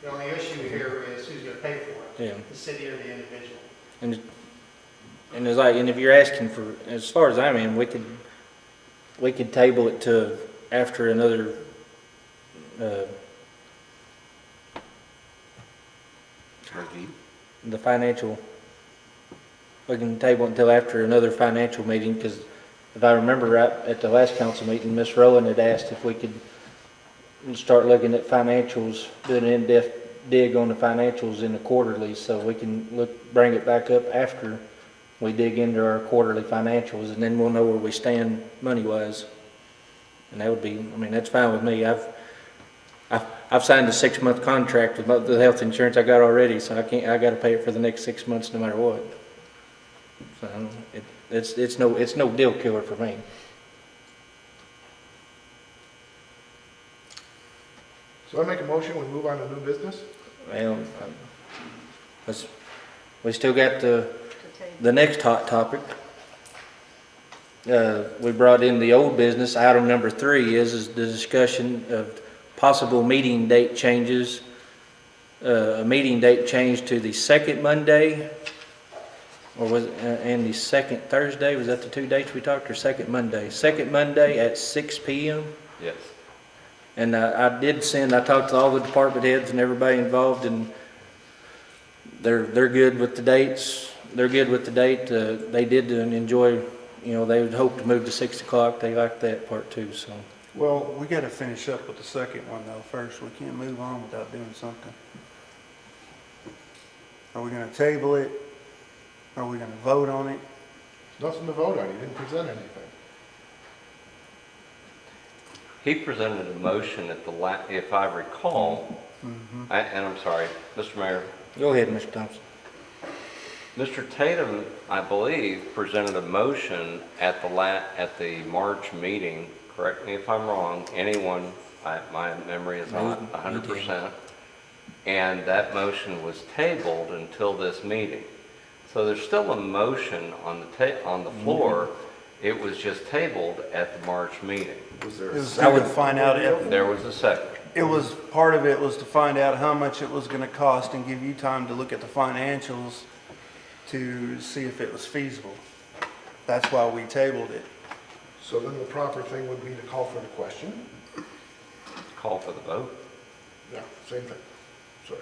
[SPEAKER 11] to. The only issue here is who's going to pay for it,
[SPEAKER 5] yeah.
[SPEAKER 11] the city or the individual.
[SPEAKER 5] And it's like, and if you're asking for, as far as I'm in, we could table it to after another,
[SPEAKER 4] Review.
[SPEAKER 5] the financial, we can table it until after another financial meeting, because if I remember right, at the last council meeting, Ms. Rowland had asked if we could start looking at financials, doing an in-depth dig on the financials in the quarterly, so we can bring it back up after we dig into our quarterly financials, and then we'll know where we stand money-wise. And that would be, I mean, that's fine with me. I've signed a 6-month contract with the health insurance I got already, so I gotta pay it for the next 6 months no matter what. So it's no deal killer for me.
[SPEAKER 3] So I make a motion, we move on to new business?
[SPEAKER 5] Well, we still got the next hot topic. We brought in the old business. Item number 3 is the discussion of possible meeting date changes. A meeting date change to the second Monday or was it, and the second Thursday, was that the 2 dates we talked, or second Monday? Second Monday at 6 PM.
[SPEAKER 4] Yes.
[SPEAKER 5] And I talked to all the department heads and everybody involved, and they're good with the dates. They're good with the date. They did enjoy, they would hope to move to 6 o'clock. They liked that part too, so.
[SPEAKER 3] Well,
[SPEAKER 9] We gotta finish up with the second one though first. We can't move on without doing something. Are we gonna table it? Are we gonna vote on it?
[SPEAKER 3] nothing to vote on, you didn't present anything.
[SPEAKER 4] He presented a motion at if I recall, and I'm sorry, Mr. Mayor,
[SPEAKER 5] Go ahead, Mr. Thompson.
[SPEAKER 4] Mr. Tatum, I believe, presented a motion at the March meeting. Correct me if I'm wrong. Anyone, my memory is not 100%. And that motion was tabled until this meeting. So there's still a motion on the floor. It was just tabled at the March meeting.
[SPEAKER 3] Was there
[SPEAKER 9] It
[SPEAKER 3] a
[SPEAKER 9] was
[SPEAKER 3] second?
[SPEAKER 9] to find out if,
[SPEAKER 4] There was a second.
[SPEAKER 9] it was, part of it was to find out how much it was gonna cost and give you time to look at the financials to see if it was feasible. That's why we tabled it.
[SPEAKER 3] So then the proper thing would be to call for the question.
[SPEAKER 4] Call for the vote.
[SPEAKER 3] Yeah, same thing. Sorry.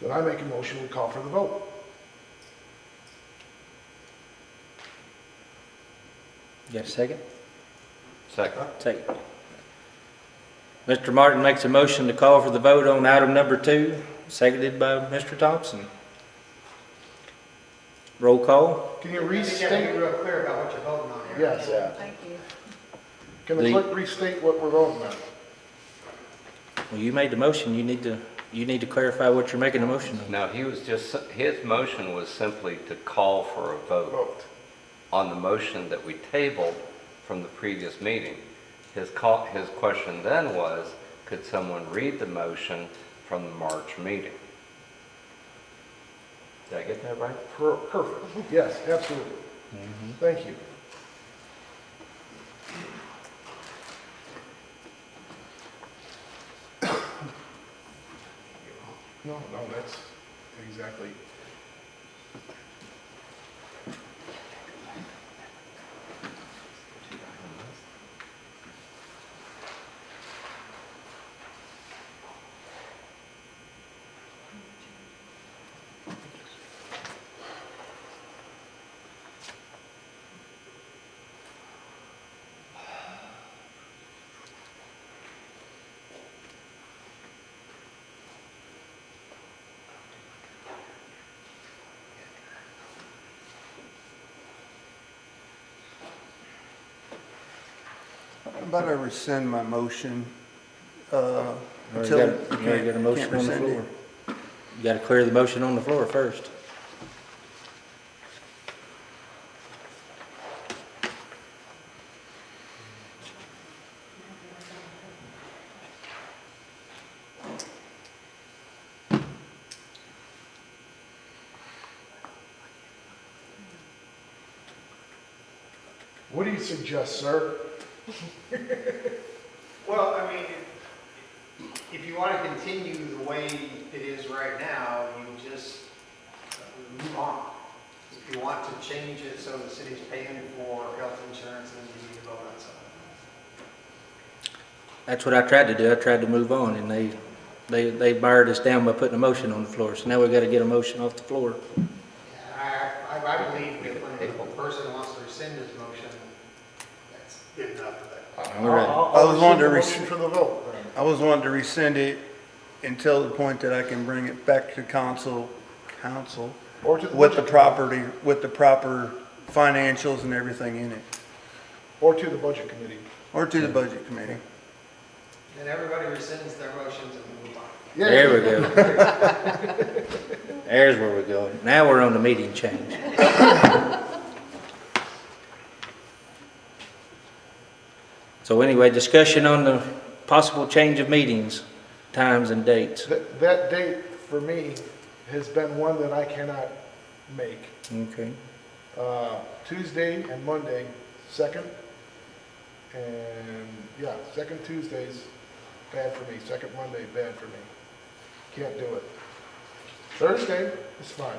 [SPEAKER 3] Then I make a motion, we call for the vote.
[SPEAKER 5] You got a second?
[SPEAKER 4] Second.
[SPEAKER 5] Second. Mr. Martin makes a motion to call for the vote on item number 2, seconded by Mr. Thompson. Roll call.
[SPEAKER 3] Can you
[SPEAKER 11] I think you have to
[SPEAKER 3] restate?
[SPEAKER 11] be real clear about what you're voting on here.
[SPEAKER 3] Yes.
[SPEAKER 2] Thank you.
[SPEAKER 3] Can the clerk restate what we're voting on?
[SPEAKER 5] Well, you made the motion. You need to clarify what you're making a motion on.
[SPEAKER 4] No, his motion was simply to call for a vote
[SPEAKER 3] Vote.
[SPEAKER 4] on the motion that we tabled from the previous meeting. His question then was, could someone read the motion from the March meeting? Did I get that right?
[SPEAKER 3] Perfect. Yes, absolutely. Thank you. No, that's exactly.
[SPEAKER 9] How about I rescind my motion,
[SPEAKER 5] You
[SPEAKER 9] until
[SPEAKER 5] already got a motion
[SPEAKER 9] can't
[SPEAKER 5] on the
[SPEAKER 9] rescind it.
[SPEAKER 5] floor. You got to clear the motion on the floor first.
[SPEAKER 3] What do you suggest, sir?
[SPEAKER 11] Well, I mean, if you want to continue the way it is right now, you just move on. If you want to change it so the city's paying for health insurance, then you need to vote on something.
[SPEAKER 5] That's what I tried to do. I tried to move on, and they barred us down by putting a motion on the floor. So now we got to get a motion off the floor.
[SPEAKER 11] I believe that when the person wants to rescind his motion, that's good enough for that.
[SPEAKER 5] All right.
[SPEAKER 9] I was wanting to
[SPEAKER 3] motion for the vote. then.
[SPEAKER 9] I was wanting to rescind it until the point that I can bring it back to council
[SPEAKER 3] Or to the
[SPEAKER 9] with the
[SPEAKER 3] budget
[SPEAKER 9] with the proper financials and everything in it,
[SPEAKER 3] Or to the budget committee.
[SPEAKER 9] or to the budget committee.
[SPEAKER 11] Then everybody rescinds their motions and we move on.
[SPEAKER 3] Yeah.
[SPEAKER 5] There we go. There's where we're going. Now we're on the meeting change. So anyway, discussion on the possible change of meetings, times and dates.
[SPEAKER 3] That date for me has been one that I cannot make.
[SPEAKER 5] Okay.
[SPEAKER 3] Tuesday and Monday, second. And yeah, second Tuesday's bad for me. Second Monday, bad for me. Can't do it. Thursday is fine.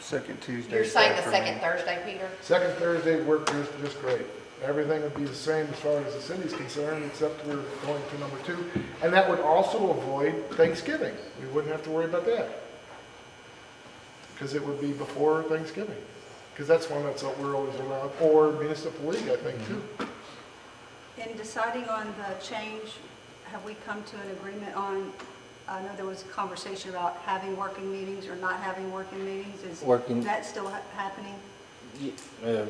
[SPEAKER 9] Second Tuesday.
[SPEAKER 7] You're saying the
[SPEAKER 9] for
[SPEAKER 7] second
[SPEAKER 9] me.
[SPEAKER 7] Thursday, Peter?
[SPEAKER 3] Second Thursday worked just great. Everything would be the same as far as the city's concerned, except we're going to number 2. And that would also avoid Thanksgiving. We wouldn't have to worry about that. Because it would be before Thanksgiving. Because that's one that's we're always allowed, or municipal league, I think, too.
[SPEAKER 12] In deciding on the change, have we come to an agreement on, I know there was a conversation about having working meetings or not having working meetings. Is
[SPEAKER 5] Working.
[SPEAKER 12] that still happening?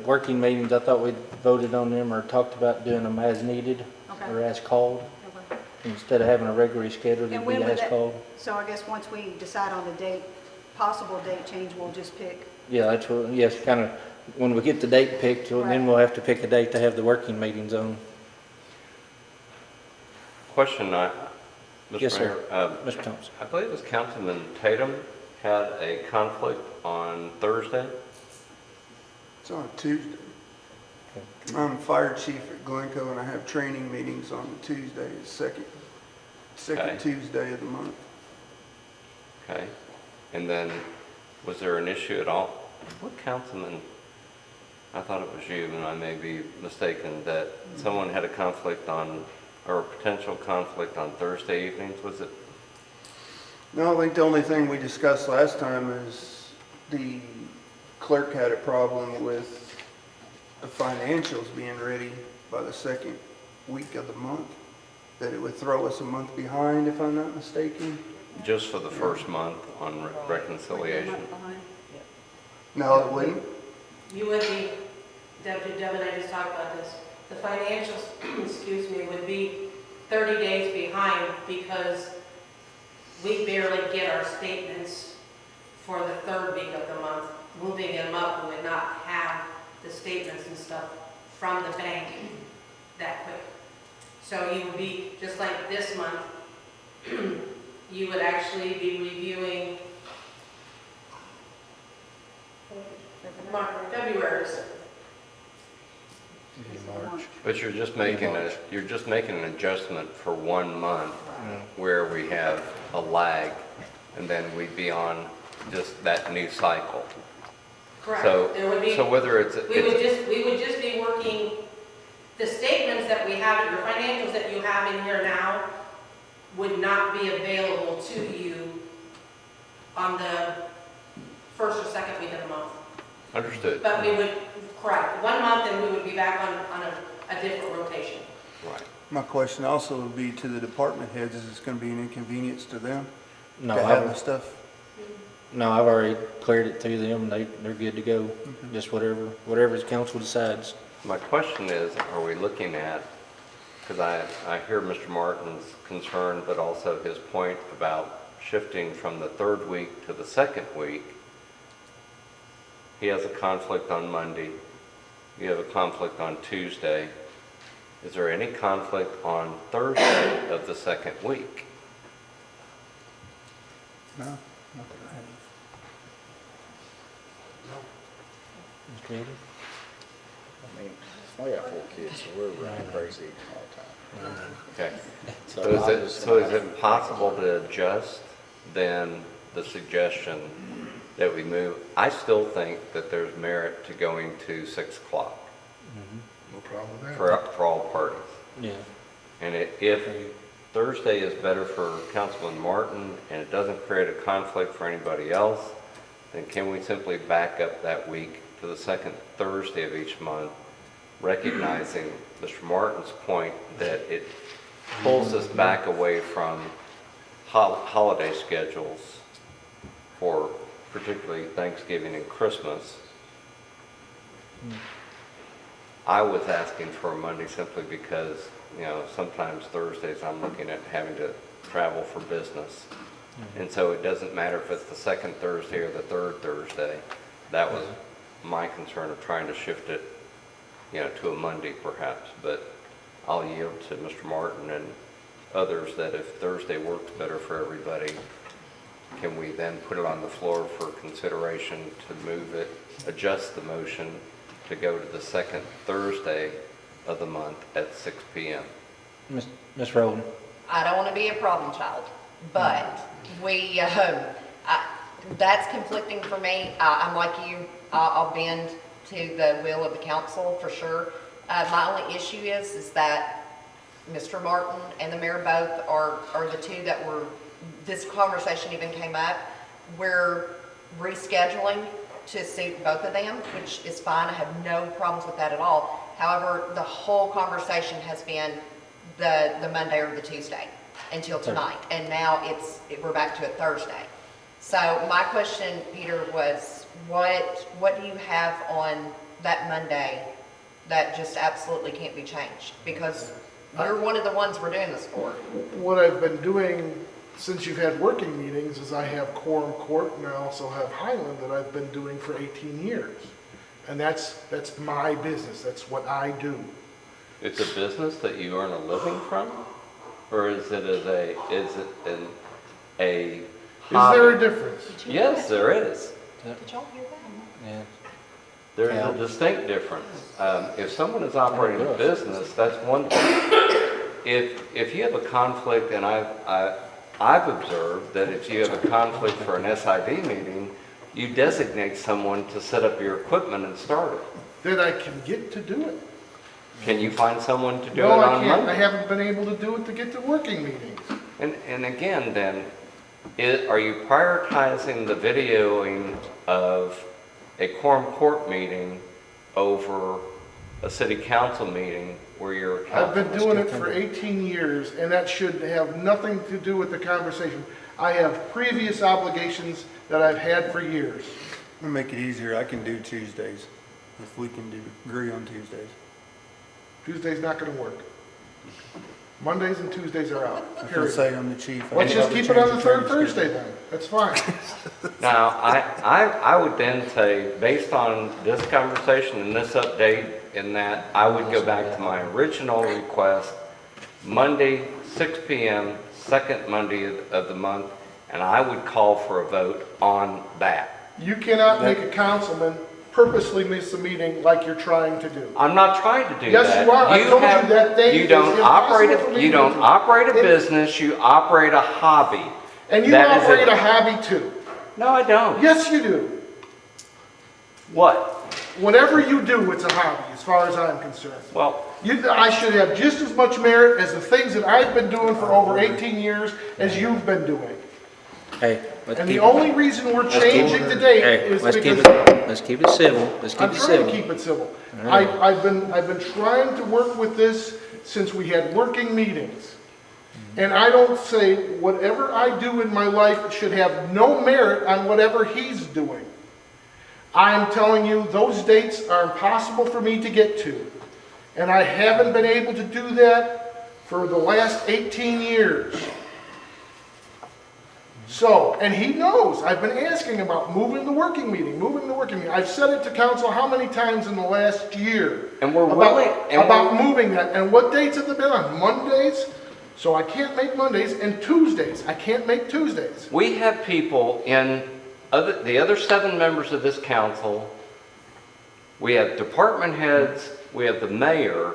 [SPEAKER 5] Working meetings, I thought we voted on them or talked about doing them as needed
[SPEAKER 12] Okay.
[SPEAKER 5] or as called.
[SPEAKER 12] Okay.
[SPEAKER 5] Instead of having a regularly scheduled,
[SPEAKER 12] And
[SPEAKER 5] it'd
[SPEAKER 12] when
[SPEAKER 5] be
[SPEAKER 12] would
[SPEAKER 5] as
[SPEAKER 12] that,
[SPEAKER 5] called.
[SPEAKER 12] so I guess once we decide on the date, possible date change, we'll just pick.
[SPEAKER 5] Yeah, that's what, yes, kind of, when we get the date picked, then
[SPEAKER 12] Right.
[SPEAKER 5] we'll have to pick a date to have the working meetings on.
[SPEAKER 4] Question, Mr.
[SPEAKER 5] Yes, sir.
[SPEAKER 4] Mayor.
[SPEAKER 5] Mr. Thompson.
[SPEAKER 4] I believe it was Councilman Tatum had a conflict on Thursday.
[SPEAKER 9] It's on a Tuesday. I'm fire chief at Glencoe, and I have training meetings on Tuesday, second
[SPEAKER 4] Okay.
[SPEAKER 9] Tuesday of the month.
[SPEAKER 4] Okay. And then, was there an issue at all? What councilman, I thought it was you, and I may be mistaken, that someone had a conflict on, or a potential conflict on Thursday evenings, was it?
[SPEAKER 9] No, I think the only thing we discussed last time is the clerk had a problem with the financials being ready by the second week of the month, that it would throw us a month behind, if I'm not mistaken.
[SPEAKER 4] Just for the first month on reconciliation?
[SPEAKER 9] No, it wouldn't.
[SPEAKER 2] You would be, Deputy Deb and I just talked about this, the financials, excuse me, would be 30 days behind because we barely get our statements for the third week of the month. Moving them up, we would not have the statements and stuff from the bank that quick. So you would be, just like this month, you would actually be reviewing February's.
[SPEAKER 4] But you're just making an adjustment for 1 month where we have a lag, and then we'd be on just that new cycle.
[SPEAKER 2] Correct.
[SPEAKER 4] So,
[SPEAKER 2] There would be,
[SPEAKER 4] so whether it's,
[SPEAKER 2] we would just be working, the statements that we have, your financials that you have in here now would not be available to you on the first or second week of the month.
[SPEAKER 4] understood.
[SPEAKER 2] But we would, correct, 1 month and we would be back on a different rotation.
[SPEAKER 4] Right.
[SPEAKER 9] My question also would be to the department heads, is this going to be an inconvenience to them
[SPEAKER 5] No,
[SPEAKER 9] to have the stuff?
[SPEAKER 5] No, I've already cleared it through them. They're good to go. Just whatever the council decides.
[SPEAKER 4] My question is, are we looking at, because I hear Mr. Martin's concern, but also his point about shifting from the third week to the second week. He has a conflict on Monday. You have a conflict on Tuesday. Is there any conflict on Thursday of the second week?
[SPEAKER 9] No.
[SPEAKER 5] Mr. Eady?
[SPEAKER 13] I mean, I got 4 kids, so we're running crazy all the time.
[SPEAKER 4] Okay.
[SPEAKER 13] So
[SPEAKER 4] So is it possible to adjust then the suggestion that we move? I still think that there's merit to going to 6 o'clock
[SPEAKER 3] No problem with that.
[SPEAKER 4] for all parties.
[SPEAKER 5] Yeah.
[SPEAKER 4] And if Thursday is better for Councilman Martin and it doesn't create a conflict for anybody else, then can we simply back up that week to the second Thursday of each month, recognizing Mr. Martin's point that it pulls us back away from holiday schedules for particularly Thanksgiving and Christmas. I was asking for a Monday simply because, sometimes Thursdays I'm looking at having to travel for business. And so it doesn't matter if it's the second Thursday or the third Thursday. That was my concern of trying to shift it, to a Monday perhaps. But I'll yield to Mr. Martin and others that if Thursday works better for everybody, can we then put it on the floor for consideration to move it, adjust the motion to go to the second Thursday of the month at 6 p.m.?
[SPEAKER 5] Ms. Rowland?
[SPEAKER 7] I don't want to be a problem child, but we, That's conflicting for me. I'm like you, I'll bend to the will of the council for sure. My only issue is that Mr. Martin and the mayor both are the two that were, this conversation even came up. We're rescheduling to suit both of them, which is fine. I have no problems with that at all. However, the whole conversation has been the Monday or the Tuesday until tonight. And now we're back to a Thursday. So my question, Peter, was what do you have on that Monday that just absolutely can't be changed? Because you're one of the ones we're doing this for.
[SPEAKER 3] What I've been doing since you've had working meetings is I have Quorum Court and I also have Highland that I've been doing for 18 years. And that's my business. That's what I do.
[SPEAKER 4] It's a business that you earn a living from? Or is it a
[SPEAKER 3] Is
[SPEAKER 4] hobby?
[SPEAKER 3] there a difference?
[SPEAKER 4] Yes, there is.
[SPEAKER 7] Did y'all hear that?
[SPEAKER 5] Yeah.
[SPEAKER 4] There is a distinct difference. If someone is operating a business, that's one thing. If you have a conflict, and I've observed that if you have a conflict for an SID meeting, you designate someone to set up your equipment and start it.
[SPEAKER 3] Then I can get to do it.
[SPEAKER 4] Can you find someone to do
[SPEAKER 3] No,
[SPEAKER 4] it
[SPEAKER 3] I
[SPEAKER 4] on
[SPEAKER 3] can't.
[SPEAKER 4] Monday?
[SPEAKER 3] I haven't been able to do it to get to working meetings.
[SPEAKER 4] And again, then, are you prioritizing the videoing of a quorum court meeting over a city council meeting where you're...
[SPEAKER 3] I've been doing it for 18 years, and that should have nothing to do with the conversation. I have previous obligations that I've had for years.
[SPEAKER 9] To make it easier, I can do Tuesdays, if we can agree on Tuesdays.
[SPEAKER 3] Tuesday's not gonna work. Mondays and Tuesdays are out,
[SPEAKER 9] I feel
[SPEAKER 3] period.
[SPEAKER 9] say I'm the chief. I
[SPEAKER 3] Let's
[SPEAKER 9] can
[SPEAKER 3] just
[SPEAKER 9] probably
[SPEAKER 3] keep it
[SPEAKER 9] change
[SPEAKER 3] on the
[SPEAKER 9] training
[SPEAKER 3] third Thursday
[SPEAKER 9] schedule.
[SPEAKER 3] then. That's fine.
[SPEAKER 4] Now, I would then say, based on this conversation and this update, in that I would go back to my original request, Monday, 6 p.m., second Monday of the month, and I would call for a vote on that.
[SPEAKER 3] You cannot make a councilman purposely miss a meeting like you're trying to do.
[SPEAKER 4] I'm not trying to do
[SPEAKER 3] Yes,
[SPEAKER 4] that.
[SPEAKER 3] you are. I told you that day
[SPEAKER 4] You
[SPEAKER 3] is
[SPEAKER 4] don't operate
[SPEAKER 3] impossible for me
[SPEAKER 4] you
[SPEAKER 3] to
[SPEAKER 4] don't
[SPEAKER 3] do.
[SPEAKER 4] operate a business, you operate a hobby.
[SPEAKER 3] And you
[SPEAKER 4] That is
[SPEAKER 3] operate
[SPEAKER 4] it.
[SPEAKER 3] a hobby too.
[SPEAKER 4] No, I don't.
[SPEAKER 3] Yes, you do.
[SPEAKER 4] What?
[SPEAKER 3] Whatever you do, it's a hobby, as far as I'm concerned.
[SPEAKER 4] Well,
[SPEAKER 3] I should have just as much merit as the things that I've been doing for over 18 years as you've been doing.
[SPEAKER 5] Hey, let's
[SPEAKER 3] And
[SPEAKER 5] keep
[SPEAKER 3] the only reason we're changing the date
[SPEAKER 5] Hey,
[SPEAKER 3] is
[SPEAKER 5] let's
[SPEAKER 3] because
[SPEAKER 5] keep it civil. Let's keep
[SPEAKER 3] I'm
[SPEAKER 5] it
[SPEAKER 3] trying
[SPEAKER 5] civil.
[SPEAKER 3] to keep it civil.
[SPEAKER 5] All right.
[SPEAKER 3] I've been trying to work with this since we had working meetings. And I don't say whatever I do in my life should have no merit on whatever he's doing. I'm telling you, those dates are impossible for me to get to. And I haven't been able to do that for the last 18 years. So, and he knows, I've been asking about moving the working meeting. I've said it to council how many times in the last year?
[SPEAKER 4] And we're
[SPEAKER 3] about,
[SPEAKER 4] willing- and
[SPEAKER 3] about
[SPEAKER 4] we're-
[SPEAKER 3] moving that. And what dates have they been on? Mondays? So I can't make Mondays, and Tuesdays. I can't make Tuesdays.
[SPEAKER 4] we have people in the other 7 members of this council. We have department heads, we have the mayor,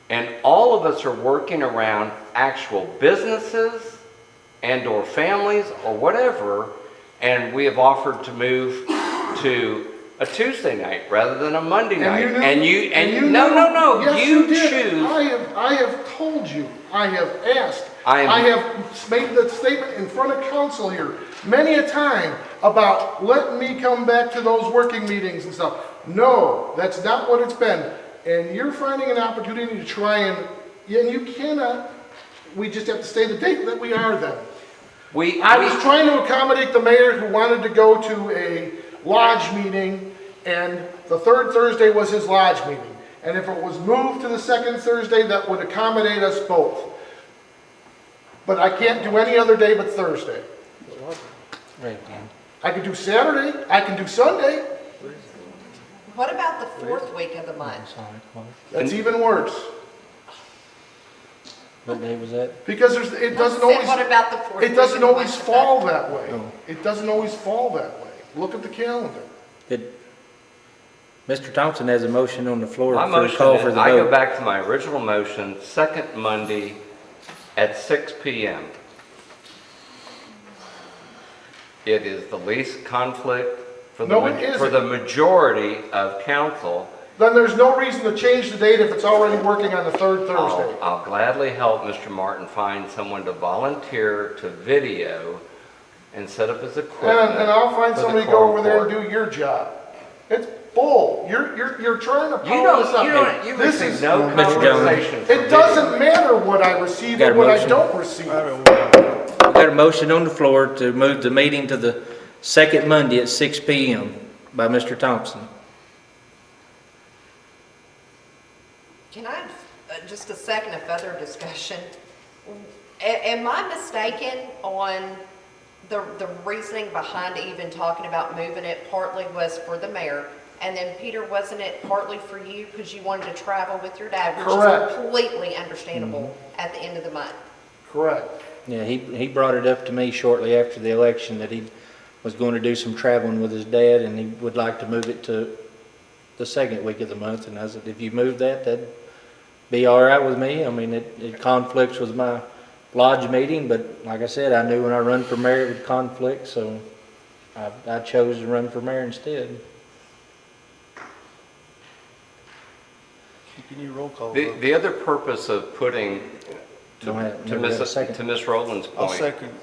[SPEAKER 4] and all of us are working around actual businesses and or families or whatever, and we have offered to move to a Tuesday night rather than a Monday night. No,
[SPEAKER 3] Yes,
[SPEAKER 4] you
[SPEAKER 3] did.
[SPEAKER 4] choose.
[SPEAKER 3] I have told you. I have asked.
[SPEAKER 4] I am-
[SPEAKER 3] I have made the statement in front of council here many a time about letting me come back to those working meetings and stuff. No, that's not what it's been. And you're finding an opportunity to try and you cannot. We just have to stay the date that we are then. I was trying to accommodate the mayor who wanted to go to a lodge meeting, and the third Thursday was his lodge meeting. And if it was moved to the second Thursday, that would accommodate us both. But I can't do any other day but Thursday.
[SPEAKER 5] Right, Dan.
[SPEAKER 3] I can do Saturday, I can do Sunday.
[SPEAKER 7] What about the fourth week of the month?
[SPEAKER 3] That's even worse.
[SPEAKER 5] What day was that?
[SPEAKER 3] Because it doesn't
[SPEAKER 7] What
[SPEAKER 3] always,
[SPEAKER 7] about the fourth
[SPEAKER 3] it
[SPEAKER 7] week
[SPEAKER 3] doesn't
[SPEAKER 7] of the
[SPEAKER 3] always
[SPEAKER 7] month?
[SPEAKER 3] fall that way.
[SPEAKER 5] Oh.
[SPEAKER 3] It doesn't always fall that way. Look at the calendar.
[SPEAKER 5] Did, Mr. Thompson has a motion on the floor
[SPEAKER 4] My
[SPEAKER 5] for a
[SPEAKER 4] motion
[SPEAKER 5] call
[SPEAKER 4] is,
[SPEAKER 5] for the
[SPEAKER 4] I go
[SPEAKER 5] vote.
[SPEAKER 4] back to my original motion, second Monday at 6 p.m. it is the least conflict for
[SPEAKER 3] No, it isn't.
[SPEAKER 4] for the majority of council.
[SPEAKER 3] Then there's no reason to change the date if it's already working on the third Thursday.
[SPEAKER 4] I'll gladly help Mr. Martin find someone to volunteer to video and set up his equipment.
[SPEAKER 3] And I'll find
[SPEAKER 4] for the
[SPEAKER 3] somebody to go over there and
[SPEAKER 4] court.
[SPEAKER 3] do your job. It's bull. You're trying to
[SPEAKER 4] You
[SPEAKER 3] power
[SPEAKER 4] don't,
[SPEAKER 3] something.
[SPEAKER 4] you
[SPEAKER 3] This
[SPEAKER 4] receive
[SPEAKER 3] is,
[SPEAKER 4] no
[SPEAKER 5] Mr. Jones.
[SPEAKER 4] compensation for
[SPEAKER 3] it doesn't matter what I receive
[SPEAKER 5] Got a
[SPEAKER 3] and what I
[SPEAKER 5] motion?
[SPEAKER 3] don't receive.
[SPEAKER 9] I don't know.
[SPEAKER 5] We got a motion on the floor to move the meeting to the second Monday at 6 p.m. by Mr. Thompson.
[SPEAKER 7] Can I have just a second of further discussion? Am I mistaken on the reasoning behind even talking about moving it? Partly was for the mayor, and then Peter, wasn't it partly for you because you wanted to travel with your dad, which
[SPEAKER 3] Correct.
[SPEAKER 7] is completely understandable at the end of the month?
[SPEAKER 3] Correct.
[SPEAKER 5] Yeah, he brought it up to me shortly after the election that he was going to do some traveling with his dad, and he would like to move it to the second week of the month. And I said, if you move that, that'd be all right with me. I mean, it conflicts with my lodge meeting, but like I said, I knew when I run for mayor it would conflict, so I chose to run for mayor instead.
[SPEAKER 9] Can you roll call?
[SPEAKER 4] The,
[SPEAKER 9] vote?
[SPEAKER 4] the other purpose of putting,
[SPEAKER 5] Don't have-
[SPEAKER 4] to
[SPEAKER 5] never got a
[SPEAKER 4] Miss
[SPEAKER 5] second.
[SPEAKER 4] to Miss Rowland's
[SPEAKER 9] I'll
[SPEAKER 4] point,
[SPEAKER 9] second.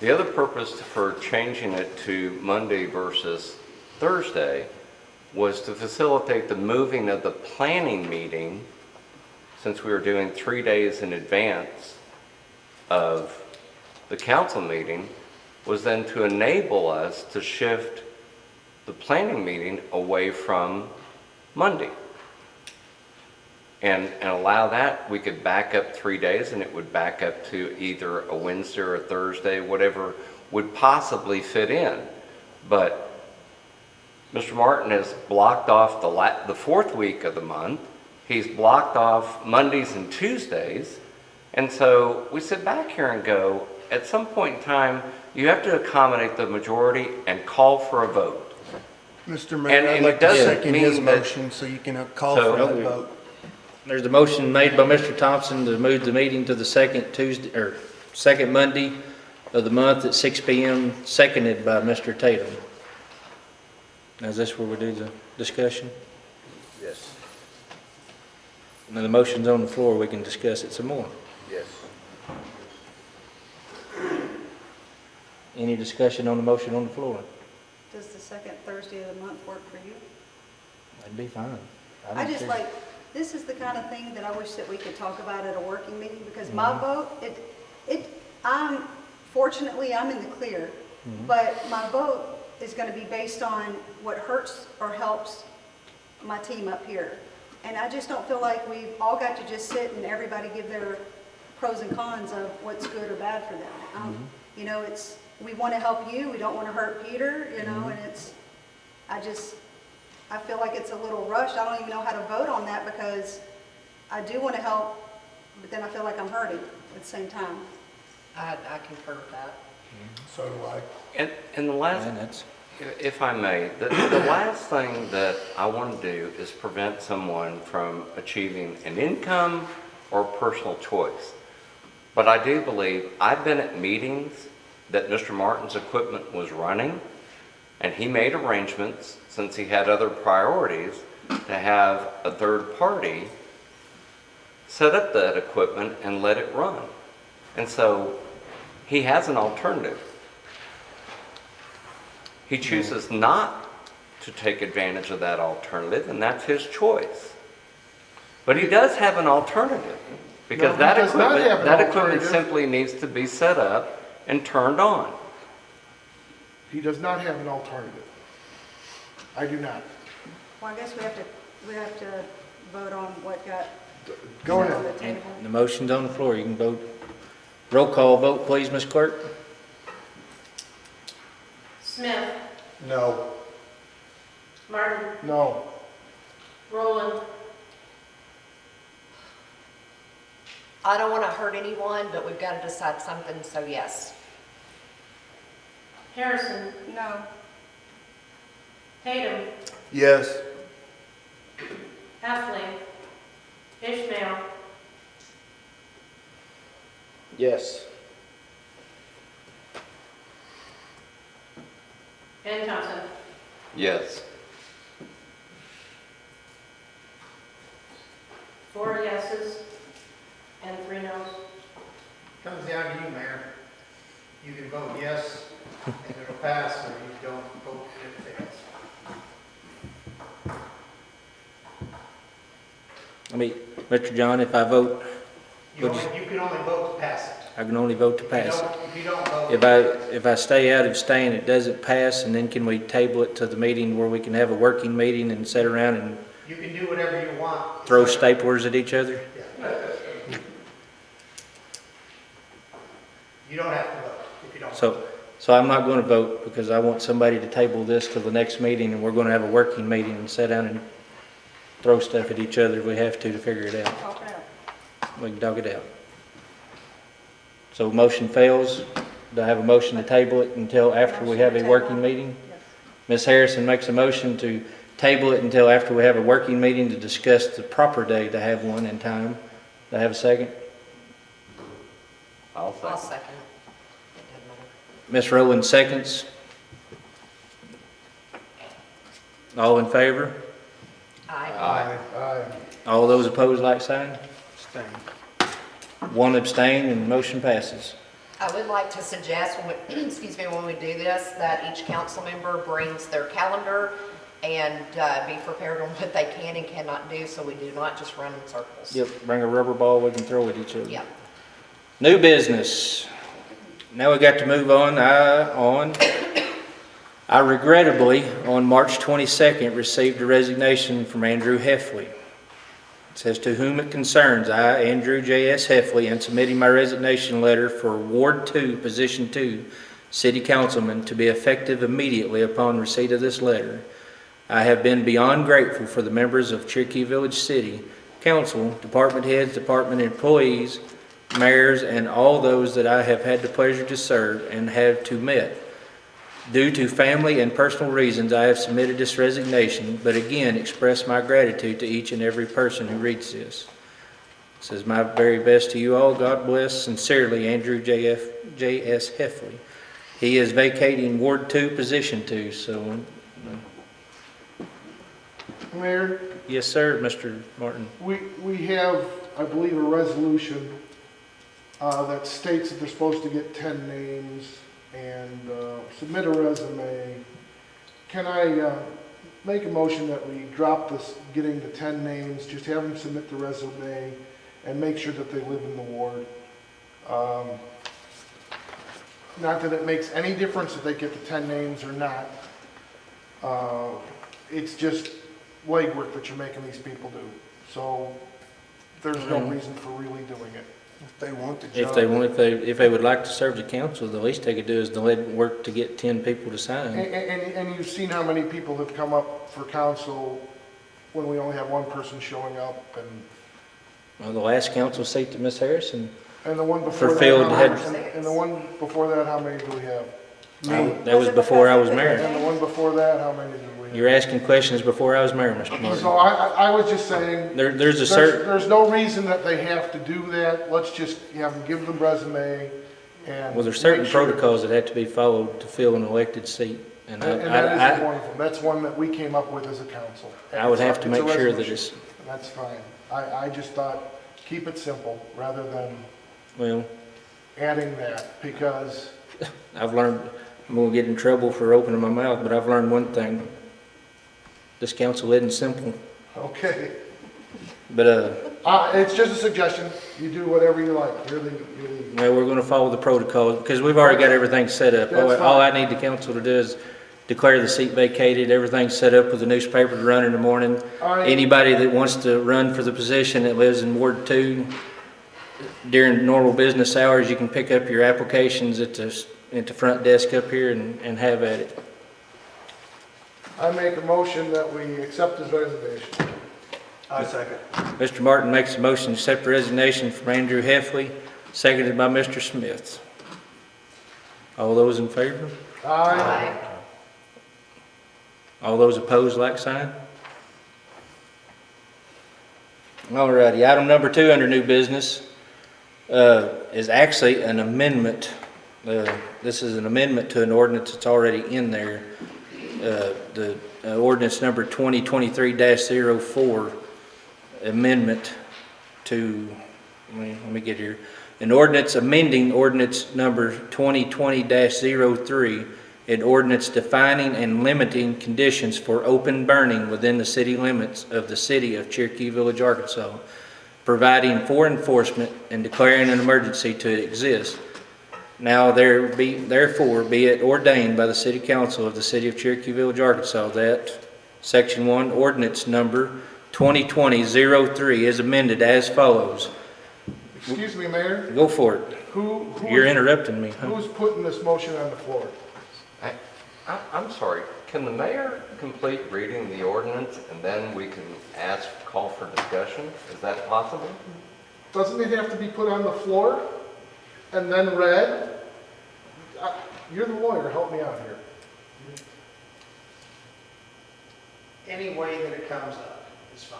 [SPEAKER 4] the other purpose for changing it to Monday versus Thursday was to facilitate the moving of the planning meeting, since we were doing 3 days in advance of the council meeting, was then to enable us to shift the planning meeting away from Monday. And allow that, we could back up 3 days and it would back up to either a Wednesday or a Thursday, whatever would possibly fit in. But Mr. Martin has blocked off the fourth week of the month. He's blocked off Mondays and Tuesdays. And so we sit back here and go, at some point in time, you have to accommodate the majority and call for a vote.
[SPEAKER 9] Mr. Mayor, I'd
[SPEAKER 4] and
[SPEAKER 9] like
[SPEAKER 4] it
[SPEAKER 9] to
[SPEAKER 4] doesn't
[SPEAKER 9] second his
[SPEAKER 4] mean that-
[SPEAKER 9] motion so you can call
[SPEAKER 4] So-
[SPEAKER 9] for that vote.
[SPEAKER 5] There's a motion made by Mr. Thompson to move the meeting to the second Monday of the month at 6 p.m., seconded by Mr. Tatum. Now, is this where we do the discussion?
[SPEAKER 13] Yes,
[SPEAKER 5] Now, the motion's on the floor, we can discuss it some more.
[SPEAKER 13] yes.
[SPEAKER 5] Any discussion on the motion on the floor?
[SPEAKER 12] Does the second Thursday of the month work for you?
[SPEAKER 5] That'd be fine.
[SPEAKER 12] I
[SPEAKER 5] don't
[SPEAKER 12] just
[SPEAKER 5] care.
[SPEAKER 12] like, this is the kind of thing that I wish that we could talk about at a working meeting, because my vote, fortunately, I'm in the clear, but my vote is gonna be based on what hurts or helps my team up here. And I just don't feel like we've all got to just sit and everybody give their pros and cons of what's good or bad for them. You know, we wanna help you, we don't wanna hurt Peter, you know, and I feel like it's a little rushed. I don't even know how to vote on that because I do want to help, but then I feel like I'm hurting at the same time.
[SPEAKER 7] I concur with that.
[SPEAKER 10] So do I.
[SPEAKER 4] And the last,
[SPEAKER 5] And that's,
[SPEAKER 4] if I may, the last thing that I want to do is prevent someone from achieving an income or personal choice. But I do believe, I've been at meetings that Mr. Martin's equipment was running, and he made arrangements, since he had other priorities, to have a third party set up that equipment and let it run. And so he has an alternative. He chooses not to take advantage of that alternative, and that's his choice. But he does have an alternative, because
[SPEAKER 3] No, he
[SPEAKER 4] that
[SPEAKER 3] does not
[SPEAKER 4] equipment,
[SPEAKER 3] have an
[SPEAKER 4] that equipment
[SPEAKER 3] alternative.
[SPEAKER 4] simply needs to be set up and turned on.
[SPEAKER 3] He does not have an alternative. I do not.
[SPEAKER 12] Well, I guess we have to vote on what got
[SPEAKER 3] Go
[SPEAKER 12] set on
[SPEAKER 3] ahead.
[SPEAKER 12] the table.
[SPEAKER 5] the motion's on the floor, you can vote. Roll call vote, please, Ms. Clerk.
[SPEAKER 2] Smith,
[SPEAKER 10] No.
[SPEAKER 2] Martin,
[SPEAKER 3] No.
[SPEAKER 2] Rowland,
[SPEAKER 7] I don't want to hurt anyone, but we've got to decide something, so yes.
[SPEAKER 2] Harrison,
[SPEAKER 12] No.
[SPEAKER 2] Tatum,
[SPEAKER 9] Yes.
[SPEAKER 2] Heffling, Ishmael,
[SPEAKER 13] Yes.
[SPEAKER 2] Ken Thompson.
[SPEAKER 4] Yes.
[SPEAKER 2] 4 yeses and 3 noes.
[SPEAKER 11] Comes down to you, Mayor. You can vote yes, and it'll pass, or you don't vote and it fails.
[SPEAKER 5] I mean, Mr. John, if I vote,
[SPEAKER 11] You can only vote to pass it.
[SPEAKER 5] I can only vote to pass it.
[SPEAKER 11] If you don't vote.
[SPEAKER 5] If I stay out of staying, it doesn't pass, and then can we table it to the meeting where we can have a working meeting and sit around and
[SPEAKER 11] You can do whatever you want.
[SPEAKER 5] throw staplers at each other?
[SPEAKER 11] You don't have to vote if you don't.
[SPEAKER 5] So I'm not going to vote because I want somebody to table this to the next meeting, and we're going to have a working meeting and sit down and throw stuff at each other if we have to figure it out.
[SPEAKER 12] Talk it out.
[SPEAKER 5] We can dog it out. So motion fails. Do I have a motion to table it until after we have a working meeting?
[SPEAKER 12] Yes.
[SPEAKER 5] Ms. Harrison makes a motion to table it until after we have a working meeting to discuss the proper day to have one in time. Do I have a second?
[SPEAKER 4] I'll
[SPEAKER 7] I'll
[SPEAKER 4] second.
[SPEAKER 7] second. It doesn't matter.
[SPEAKER 5] Ms. Rowland seconds. All in favor?
[SPEAKER 7] Aye.
[SPEAKER 3] Aye.
[SPEAKER 5] All those opposed, like sign?
[SPEAKER 9] Abstain.
[SPEAKER 5] One abstain and motion passes.
[SPEAKER 7] I would like to suggest, when we, excuse me, when we do this, that each council member brings their calendar and be prepared on what they can and cannot do, so we do not just run in circles.
[SPEAKER 5] Yep, bring a rubber ball we can throw at each other.
[SPEAKER 7] Yeah.
[SPEAKER 5] New business. Now we got to move on. I regrettably, on March 22nd, received a resignation from Andrew Heffley. It says, to whom it concerns, I, Andrew J.S. Heffley, am submitting my resignation letter for Ward 2, Position 2, City Councilman, to be effective immediately upon receipt of this letter. I have been beyond grateful for the members of Cherokee Village City Council, department heads, department employees, mayors, and all those that I have had the pleasure to serve and have to met. Due to family and personal reasons, I have submitted this resignation, but again express my gratitude to each and every person who reads this. It says, my very best to you all. God bless. Sincerely, Andrew J.S. Heffley. He is vacating Ward 2, Position 2, so...
[SPEAKER 3] Mayor,
[SPEAKER 5] Yes, sir, Mr. Martin.
[SPEAKER 3] we have, I believe, a resolution that states that they're supposed to get 10 names and submit a resume. Can I make a motion that we drop this, getting the 10 names, just have them submit the resume and make sure that they live in the ward? Not that it makes any difference if they get the 10 names or not. It's just legwork that you're making these people do. So there's no reason for really doing it.
[SPEAKER 9] If they want the
[SPEAKER 5] If
[SPEAKER 9] job.
[SPEAKER 5] if they would like to serve the council, the least they could do is to let work to get 10 people to sign.
[SPEAKER 3] And you've seen how many people have come up for council when we only have one person showing up, and
[SPEAKER 5] Well, the last council seat that Ms. Harrison,
[SPEAKER 3] the one before that,
[SPEAKER 5] Fulfilled
[SPEAKER 3] and the one before that, how many do we have?
[SPEAKER 5] that was before I was mayor.
[SPEAKER 3] And the one before that, how many do we have?
[SPEAKER 5] You're asking questions before I was mayor, Mr. Martin.
[SPEAKER 3] So I was just saying,
[SPEAKER 5] There's a certain,
[SPEAKER 3] there's no reason that they have to do that. Let's just have them give them resume and.
[SPEAKER 5] well, there's certain
[SPEAKER 3] make sure-
[SPEAKER 5] protocols that have to be followed to fill an elected seat. And
[SPEAKER 3] And that is one of them. That's one that we came up with as a council.
[SPEAKER 5] I would have to
[SPEAKER 3] It's a
[SPEAKER 5] make sure that
[SPEAKER 3] resolution.
[SPEAKER 5] it's,
[SPEAKER 3] That's fine. I just thought, keep it simple rather than
[SPEAKER 5] well,
[SPEAKER 3] adding that, because
[SPEAKER 5] I've learned, I'm gonna get in trouble for opening my mouth, but I've learned one thing. This council isn't simple,
[SPEAKER 3] okay.
[SPEAKER 5] but,
[SPEAKER 3] It's just a suggestion. You do whatever you like. Really.
[SPEAKER 5] well, we're gonna follow the protocol, because we've already got everything set up.
[SPEAKER 3] That's
[SPEAKER 5] All I
[SPEAKER 3] fine.
[SPEAKER 5] need the council to do is declare the seat vacated, everything's set up with the newspaper to run in the morning.
[SPEAKER 3] All right.
[SPEAKER 5] Anybody that wants to run for the position that lives in Ward 2, during normal business hours, you can pick up your applications at the front desk up here and have at it.
[SPEAKER 3] I make a motion that we accept his resignation.
[SPEAKER 10] I second.
[SPEAKER 5] Mr. Martin makes a motion to accept the resignation from Andrew Heffley, seconded by Mr. Smith. All those in favor?
[SPEAKER 3] Aye.
[SPEAKER 5] All those opposed, like sign? All righty, item number 2 under new business is actually an amendment. This is an amendment to an ordinance that's already in there. the ordinance number 2023-04 amendment to, let me get here, an ordinance amending ordinance number 2020-03, an ordinance defining and limiting conditions for open burning within the city limits of the city of Cherokee Village, Arkansas, providing for enforcement and declaring an emergency to exist. Now therefore be it ordained by the City Council of the City of Cherokee Village, Arkansas, that Section 1, Ordinance Number 2020-03 is amended as follows.
[SPEAKER 3] Excuse me, Mayor,
[SPEAKER 5] Go for it. You're interrupting me, huh?
[SPEAKER 3] who's putting this motion on the floor?
[SPEAKER 4] I'm sorry, can the mayor complete reading the ordinance and then we can call for discussion? Is that possible?
[SPEAKER 3] Doesn't it have to be put on the floor and then read? You're the lawyer, help me out here.
[SPEAKER 11] Any way that it comes up is fine.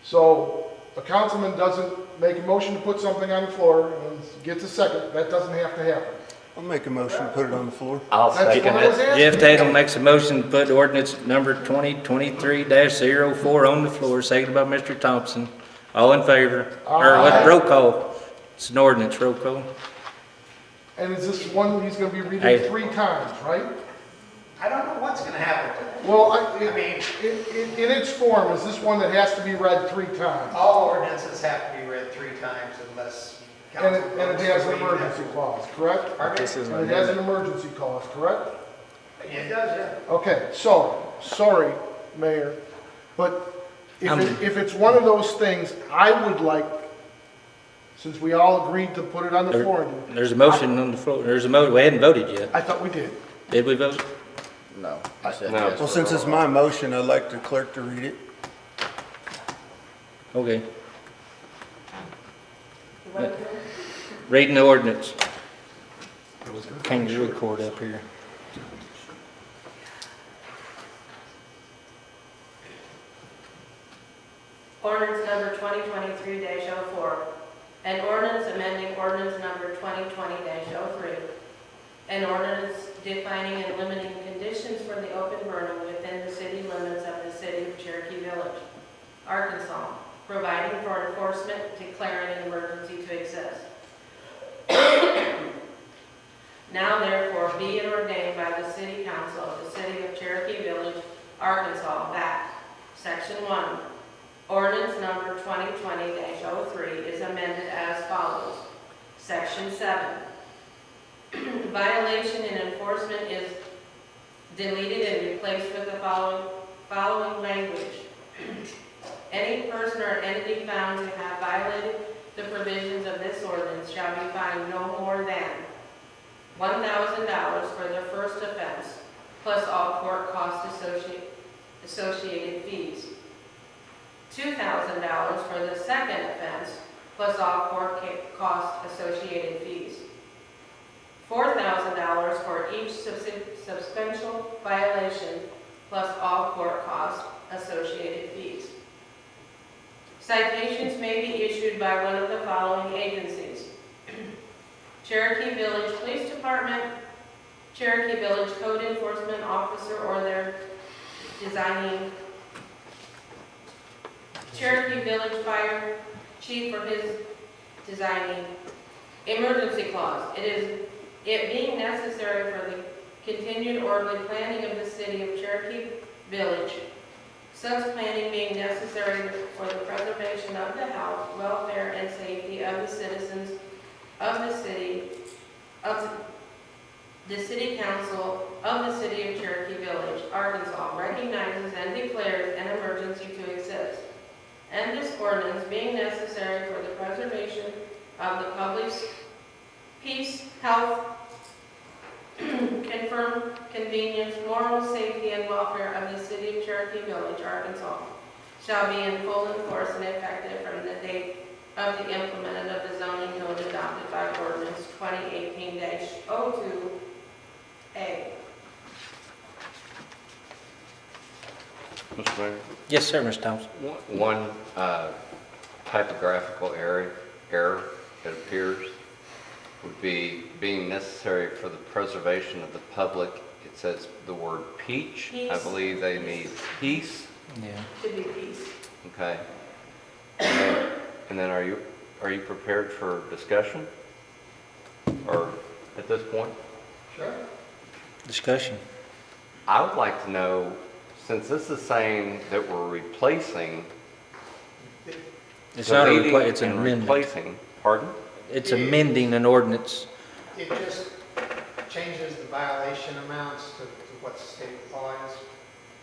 [SPEAKER 3] So a councilman doesn't make a motion to put something on the floor and gets a second, that doesn't have to happen.
[SPEAKER 9] I'll make a motion to put it on the floor.
[SPEAKER 4] I'll
[SPEAKER 3] That's
[SPEAKER 4] second
[SPEAKER 3] what I was
[SPEAKER 4] it.
[SPEAKER 3] asking.
[SPEAKER 5] Jeff Tatum makes a motion to put ordinance number 2023-04 on the floor, seconded by Mr. Thompson. All in favor? Or what, roll call. It's an ordinance, roll call.
[SPEAKER 3] And is this one he's gonna be reading
[SPEAKER 5] Hey.
[SPEAKER 3] 3 times, right?
[SPEAKER 11] I don't know what's gonna happen with it.
[SPEAKER 3] Well,
[SPEAKER 11] mean-
[SPEAKER 3] in its form, is this one that has to be read 3 times?
[SPEAKER 11] All ordinances have to be read 3 times unless
[SPEAKER 3] And
[SPEAKER 11] council
[SPEAKER 3] it
[SPEAKER 11] votes
[SPEAKER 3] has
[SPEAKER 11] to
[SPEAKER 3] an
[SPEAKER 11] read
[SPEAKER 3] emergency
[SPEAKER 11] that.
[SPEAKER 3] clause, correct?
[SPEAKER 11] Pardon me?
[SPEAKER 13] This is an
[SPEAKER 3] And it has an
[SPEAKER 13] amendment.
[SPEAKER 3] emergency clause, correct?
[SPEAKER 11] Yeah, it does, yeah.
[SPEAKER 3] Okay, so, sorry, Mayor, but
[SPEAKER 5] I'm-
[SPEAKER 3] if it's one of those things, I would like, since we all agreed to put it on the floor,
[SPEAKER 5] There's a motion on the floor. There's a motion. We hadn't voted yet.
[SPEAKER 3] I thought we did.
[SPEAKER 5] Did we vote?
[SPEAKER 13] No, I said
[SPEAKER 4] No.
[SPEAKER 13] yes.
[SPEAKER 9] Well, since it's my motion, I'd like the clerk to read it.
[SPEAKER 5] Okay. Reading the ordinance. Kangaroo court up here.
[SPEAKER 2] Ordinance number 2023-04, an ordinance amending ordinance number 2020-03, an ordinance defining and limiting conditions for the open burning within the city limits of the city of Cherokee Village, Arkansas, providing for enforcement, declaring an emergency to exist. Now therefore be it ordained by the City Council of the City of Cherokee Village, Arkansas, that Section 1, Ordinance number 2020-03 is amended as follows. Section 7, violation and enforcement is deleted and replaced with the following language. Any person or entity found to have violated the provisions of this ordinance shall be fined no more than $1,000 for the first offense, plus all court costs associated fees. $2,000 for the second offense, plus all court costs associated fees. $4,000 for each substantial violation, plus all court costs associated fees. Citations may be issued by one of the following agencies: Cherokee Village Police Department, Cherokee Village Code Enforcement Officer or their designing, Cherokee Village Fire Chief or his designing. Emergency clause. It being necessary for the continued orderly planning of the city of Cherokee Village, such planning being necessary for the preservation of the health, welfare, and safety of the citizens of the city, the City Council of the City of Cherokee Village, Arkansas, recognizes and declares an emergency to exist. And this ordinance being necessary for the preservation of the public's peace, health, confirm convenience, moral safety, and welfare of the City of Cherokee Village, Arkansas, shall be in full force and effective from the date of the implemented of the zoning code adopted by ordinance 2018-02A.
[SPEAKER 4] Mr. Mayor?
[SPEAKER 5] Yes, sir, Mr. Thompson.
[SPEAKER 4] One typographical error, it appears, would be being necessary for the preservation of the public it says the word peach. I
[SPEAKER 2] Peace.
[SPEAKER 4] believe they need peace.
[SPEAKER 5] Yeah.
[SPEAKER 2] Should be peace.
[SPEAKER 4] Okay. And then are you prepared for discussion? Or at this point?
[SPEAKER 11] Sure.
[SPEAKER 5] Discussion.
[SPEAKER 4] I would like to know, since this is saying that we're replacing,
[SPEAKER 5] It's not a
[SPEAKER 4] deleting
[SPEAKER 5] it's an
[SPEAKER 4] and
[SPEAKER 5] amendment.
[SPEAKER 4] replacing, pardon?
[SPEAKER 5] It's amending an ordinance.
[SPEAKER 11] It just changes the violation amounts to what the state applies.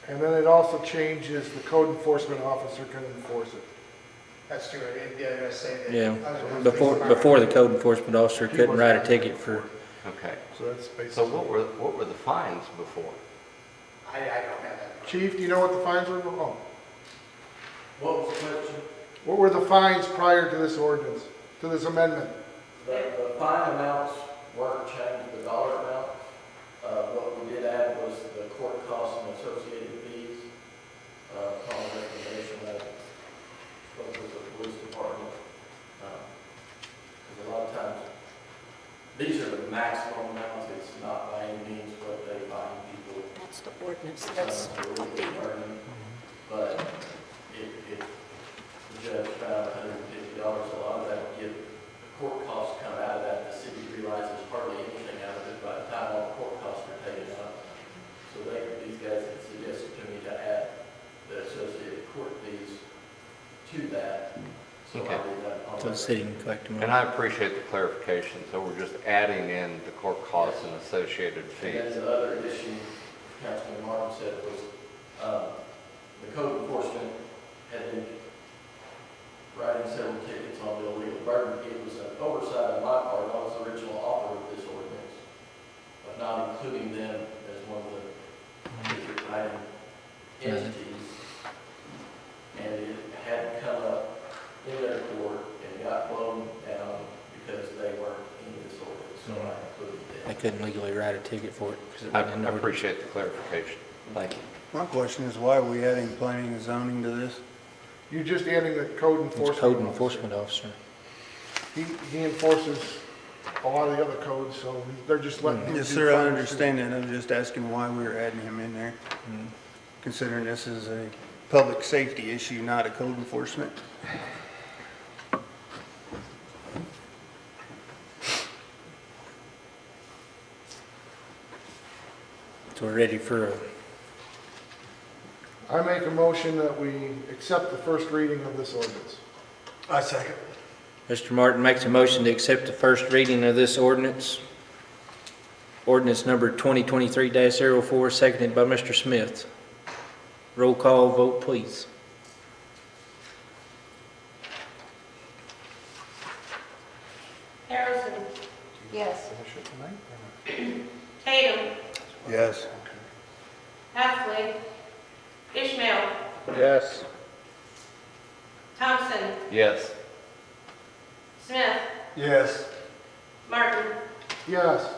[SPEAKER 3] And then it also changes, the code enforcement officer can enforce it.
[SPEAKER 11] That's true. It did say that.
[SPEAKER 5] Yeah.
[SPEAKER 11] other-
[SPEAKER 5] Before the code enforcement officer couldn't write a ticket for,
[SPEAKER 4] Okay.
[SPEAKER 3] So that's
[SPEAKER 4] So
[SPEAKER 3] basically.
[SPEAKER 4] what were the fines before?
[SPEAKER 11] I don't have that.
[SPEAKER 3] Chief, do you know what the fines were? Oh.
[SPEAKER 14] What was the question?
[SPEAKER 3] What were the fines prior to this ordinance, to this amendment?
[SPEAKER 14] The fine amounts weren't changed, the dollar amount. What we did add was the court costs and associated fees, upon recommendation of, spoke with the police department. Because a lot of times, these are the maximum amounts, it's not by any means what they fine people.
[SPEAKER 12] That's the ordinance,
[SPEAKER 14] But if the judge found $150, a lot of that would give, the court costs come out of that, the city realizes hardly anything out of it by the time all the court costs are taken out. So these guys had suggested to me to add the associated court fees to that. So
[SPEAKER 4] Okay.
[SPEAKER 14] I did that on
[SPEAKER 5] so the city can collect them.
[SPEAKER 4] And I appreciate the clarification. So we're just adding in the court costs and associated
[SPEAKER 14] And
[SPEAKER 4] fees.
[SPEAKER 14] then the other addition Councilman Martin said was, the code enforcement had been writing several tickets on the illegal burden. It was an oversight on my part. I was the original author of this ordinance, but not including them as one of the ticket writing entities. And it had come up in their court and got blown down because they weren't in this ordinance, so I included them.
[SPEAKER 5] They couldn't legally write a ticket for it. 'cause it
[SPEAKER 4] I
[SPEAKER 5] wasn't in the ordinance.
[SPEAKER 4] appreciate the clarification. Thank you.
[SPEAKER 9] My question is, why are we adding planning and zoning to this?
[SPEAKER 3] You're just adding the code enforcement.
[SPEAKER 5] It's code
[SPEAKER 3] officer.
[SPEAKER 5] enforcement officer.
[SPEAKER 3] He enforces a lot of the other codes, so they're just letting him do.
[SPEAKER 9] Yes, sir, I
[SPEAKER 3] fines.
[SPEAKER 9] understand that. I'm just asking why we're adding him in there, considering this is a public safety issue, not a code enforcement.
[SPEAKER 5] So we're ready for a
[SPEAKER 3] I make a motion that we accept the first reading of this ordinance.
[SPEAKER 10] I second.
[SPEAKER 5] Mr. Martin makes a motion to accept the first reading of this ordinance. Ordinance number 2023-04, seconded by Mr. Smith. Roll call vote, please.
[SPEAKER 2] Harrison.
[SPEAKER 7] Yes.
[SPEAKER 2] Tatum.
[SPEAKER 9] Yes.
[SPEAKER 2] Heffley. Ishmael.
[SPEAKER 13] Yes.
[SPEAKER 2] Thompson.
[SPEAKER 4] Yes.
[SPEAKER 2] Smith.
[SPEAKER 10] Yes.
[SPEAKER 2] Martin.
[SPEAKER 3] Yes,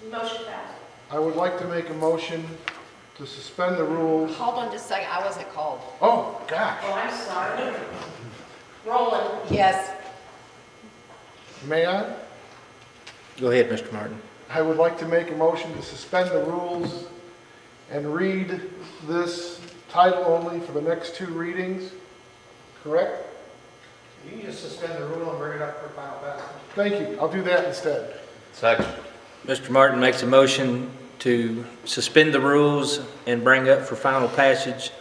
[SPEAKER 2] Motion passed.
[SPEAKER 3] I would like to make a motion to suspend the rules.
[SPEAKER 7] Hold on just a second, I wasn't called.
[SPEAKER 3] Oh, gosh.
[SPEAKER 2] Oh, I'm sorry. Roland.
[SPEAKER 7] Yes.
[SPEAKER 3] May I?
[SPEAKER 5] Go ahead, Mr. Martin.
[SPEAKER 3] I would like to make a motion to suspend the rules and read this title only for the next two readings, correct?
[SPEAKER 11] You can just suspend the rule and bring it up for final passage.
[SPEAKER 3] Thank you, I'll do that instead.
[SPEAKER 4] Second.
[SPEAKER 5] Mr. Martin makes a motion to suspend the rules and bring up for final passage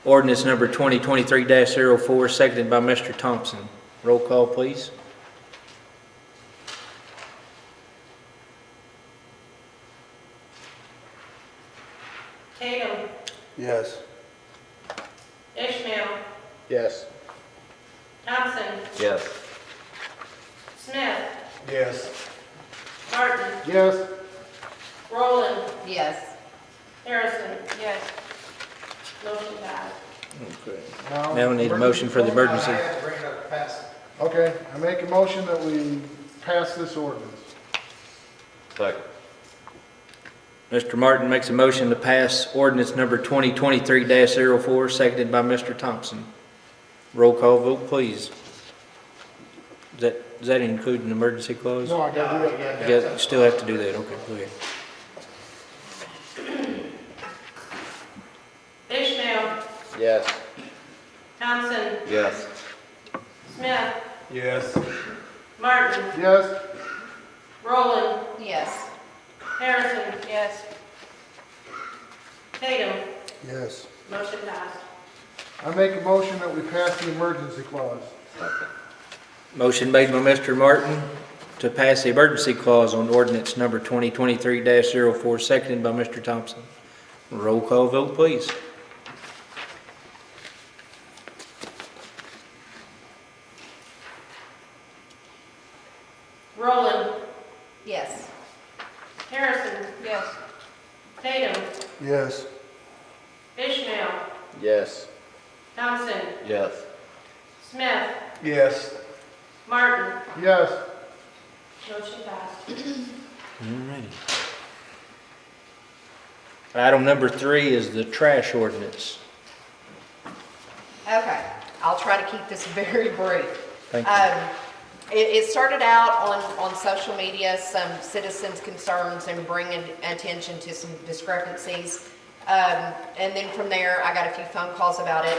[SPEAKER 5] ordinance number 2023-04, seconded by Mr. Thompson. Roll call, please.
[SPEAKER 2] Tatum.
[SPEAKER 9] Yes.
[SPEAKER 2] Ishmael.
[SPEAKER 13] Yes.
[SPEAKER 2] Thompson.
[SPEAKER 4] Yes.
[SPEAKER 2] Smith.
[SPEAKER 10] Yes.
[SPEAKER 2] Martin.
[SPEAKER 3] Yes,
[SPEAKER 2] Roland.
[SPEAKER 7] Yes.
[SPEAKER 2] Harrison. Yes. Motion passed.
[SPEAKER 5] Okay.
[SPEAKER 3] now.
[SPEAKER 5] Now we need a motion for the emergency.
[SPEAKER 11] I had to bring it up past.
[SPEAKER 3] Okay, I make a motion that we pass this ordinance.
[SPEAKER 4] Second.
[SPEAKER 5] Mr. Martin makes a motion to pass ordinance number 2023-04, seconded by Mr. Thompson. Roll call vote, please. Does that include an emergency clause?
[SPEAKER 3] No, I gotta do that.
[SPEAKER 5] You still have to do that, okay, go ahead.
[SPEAKER 10] Yes.
[SPEAKER 2] Martin,
[SPEAKER 3] Yes?
[SPEAKER 2] Rowland,
[SPEAKER 7] Yes.
[SPEAKER 2] Harrison. Yes. Tatum,
[SPEAKER 3] Yes.
[SPEAKER 2] motion passed.
[SPEAKER 3] I make a motion that we pass the emergency clause.
[SPEAKER 5] Motion made by Mr. Martin to pass the emergency clause on ordinance number 2023-04, seconded by Mr. Thompson. Roll call vote, please.
[SPEAKER 2] Rowland,
[SPEAKER 7] Yes.
[SPEAKER 2] Harrison. Yes. Tatum,
[SPEAKER 3] Yes.
[SPEAKER 2] Ishmael,
[SPEAKER 13] Yes.
[SPEAKER 2] Thompson,
[SPEAKER 4] Yes.
[SPEAKER 2] Smith,
[SPEAKER 10] Yes.
[SPEAKER 2] Martin,
[SPEAKER 3] Yes.
[SPEAKER 2] motion passed.
[SPEAKER 5] Alrighty. Item number 3 is the trash ordinance.
[SPEAKER 7] Okay, I'll try to keep this very brief.
[SPEAKER 5] Thank you.
[SPEAKER 7] It started out on social media, some citizens' concerns and bringing attention to some discrepancies. And then from there, I got a few phone calls about it.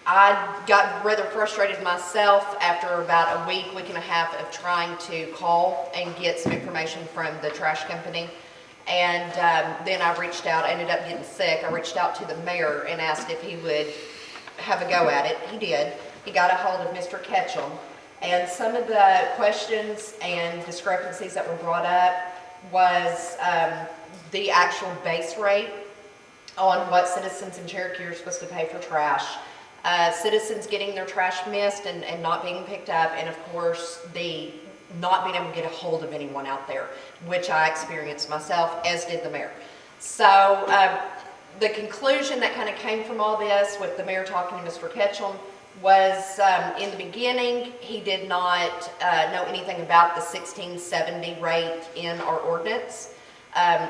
[SPEAKER 7] I got rather frustrated myself after about a week and a half of trying to call and get some information from the trash company. And then I reached out, I ended up getting sick. I reached out to the mayor and asked if he would have a go at it. He did. He got a hold of Mr. Ketchum. And some of the questions and discrepancies that were brought up was the actual base rate on what citizens in Cherokee are supposed to pay for trash. Citizens getting their trash missed and not being picked up, and of course the not being able to get a hold of anyone out there, which I experienced myself, as did the mayor. So the conclusion that kind of came from all this, with the mayor talking to Mr. Ketchum, was in the beginning he did not know anything about the 1670 rate in our ordinance.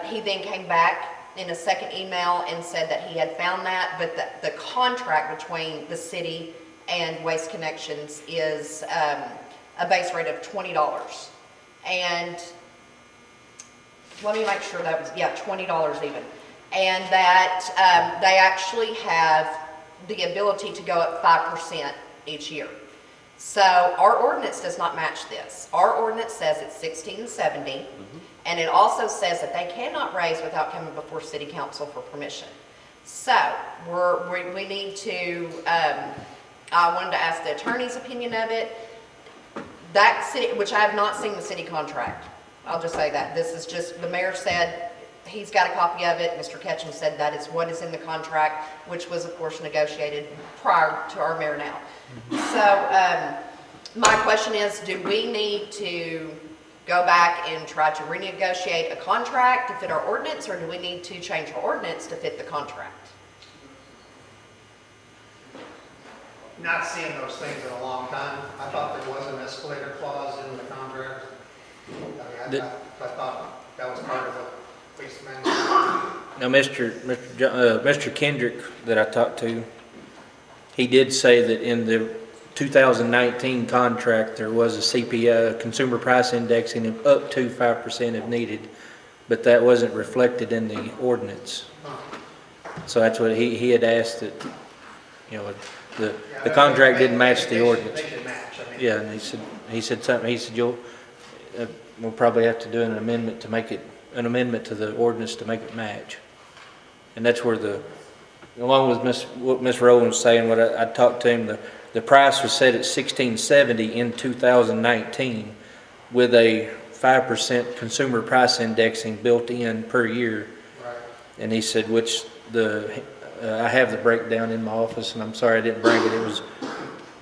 [SPEAKER 7] He then came back in a second email and said that he had found that, but the contract between the city and Waste Connections is a base rate of $20. And let me make sure that was, yeah, $20 even. And that they actually have the ability to go up 5% each year. So our ordinance does not match this. Our ordinance says it's 1670, and it also says that they cannot raise without coming before city council for permission. So we need to, I wanted to ask the attorney's opinion of it. That city, which I have not seen the city contract. I'll just say that. This is just, the mayor said he's got a copy of it. Mr. Ketchum said that is what is in the contract, which was of course negotiated prior to our mayor now. So my question is, do we need to go back and try to renegotiate a contract to fit our ordinance, or do we need to change our ordinance to fit the contract?
[SPEAKER 11] Not seeing those things in a long time. I thought there was an escalator clause in the contract. I mean, I thought that was part of the waste management.
[SPEAKER 5] Now, Mr. Kendrick that I talked to, he did say that in the 2019 contract, there was a CPI, Consumer Price Indexing, of up to 5% if needed, but that wasn't reflected in the ordinance. So that's what he had asked, that, you know, the contract didn't match the ordinance.
[SPEAKER 11] They should match. I mean,
[SPEAKER 5] Yeah, and he said something, he said, we'll probably have to do an amendment to make it, an amendment to the ordinance to make it match. And that's where along with what Ms. Rowland was saying, what I talked to him, the price was set at $16.70 in 2019 with a 5% consumer price indexing built in per year.
[SPEAKER 11] right.
[SPEAKER 5] And he said, which I have the breakdown in my office, and I'm sorry I didn't bring it. It was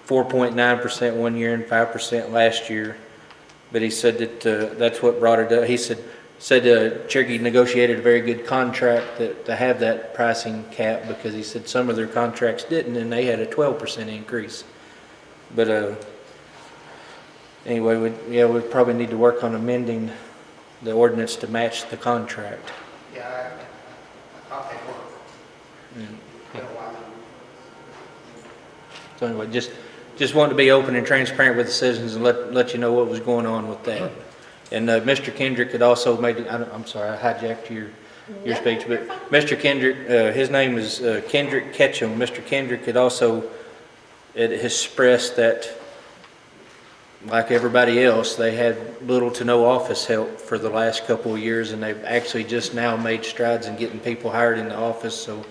[SPEAKER 5] 4.9% one year and 5% last year. But he said that that's what brought it up. He said Cherokee negotiated a very good contract to have that pricing cap, because he said some of their contracts didn't, and they had a 12% increase. But anyway, we probably need to work on amending the ordinance to match the contract.
[SPEAKER 11] Yeah, I thought they were.
[SPEAKER 5] So anyway, just wanted to be open and transparent with the citizens and let you know what was going on with that. And Mr. Kendrick had also made, I'm sorry, I hijacked your speech, but Mr. Kendrick, his name is Kendrick Ketchum. Mr. Kendrick had also expressed that like everybody else, they had little to no office help for the last couple of years, and they've actually just now made strides in getting people hired in the office, so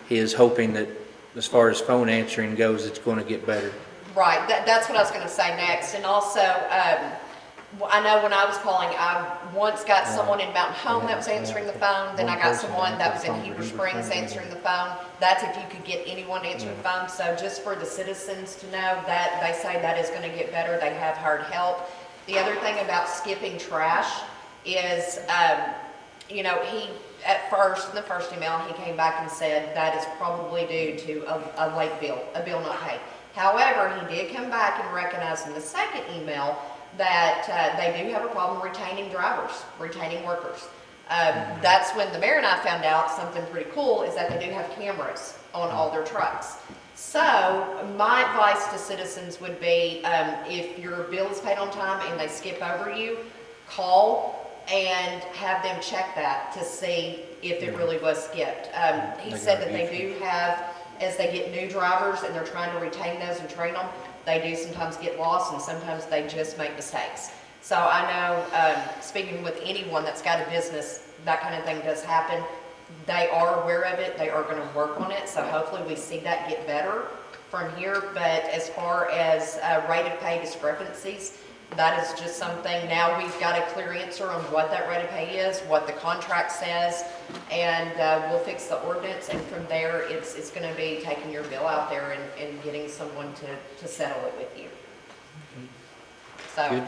[SPEAKER 5] he is hoping that as far as phone answering goes, it's going to get better.
[SPEAKER 7] Right, that's what I was gonna say next, and also, I know when I was calling, I once got someone in Mountain Home that was answering the phone, then I got someone that was in Heber Springs answering the phone. That's if you could get anyone to answer the phone, so just for the citizens to know that, they say that is gonna get better, they have hired help. The other thing about skipping trash is, you know, he, at first, in the first email, he came back and said that is probably due to a late bill, a bill not paid. However, he did come back and recognize in the second email that they do have a problem retaining drivers, retaining workers. That's when the mayor and I found out something pretty cool is that they do have cameras on all their trucks. So my advice to citizens would be, if your bill is paid on time and they skip over you, call and have them check that to see if it really was skipped. He said that they do have, as they get new drivers and they're trying to retain those and train them, they do sometimes get lost and sometimes they just make mistakes. So I know, speaking with anyone that's got a business, that kind of thing does happen. They are aware of it, they are gonna work on it, so hopefully we see that get better from here. But as far as rate of pay discrepancies, that is just something, now we've got a clear answer on what that rate of pay is, what the contract says, and we'll fix the ordinance, and from there, it's gonna be taking your bill out there and getting someone to settle it with you. So,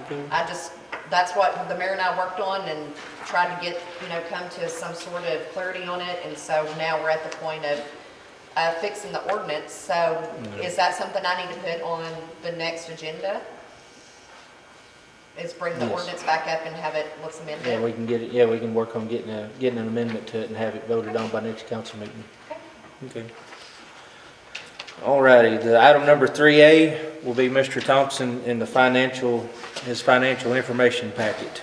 [SPEAKER 7] that's what the mayor and I worked on and tried to get, come to some sort of clarity on it, and so now we're at the point of fixing the ordinance. So, is that something I need to put on the next agenda? Is bring the ordinance back up and have it, let's amend it?
[SPEAKER 5] Yeah, we can get it, yeah, we can work on getting an amendment to it and have it voted on by next council meeting. Okay. All righty, the item number 3A will be Mr. Thompson in his financial information packet.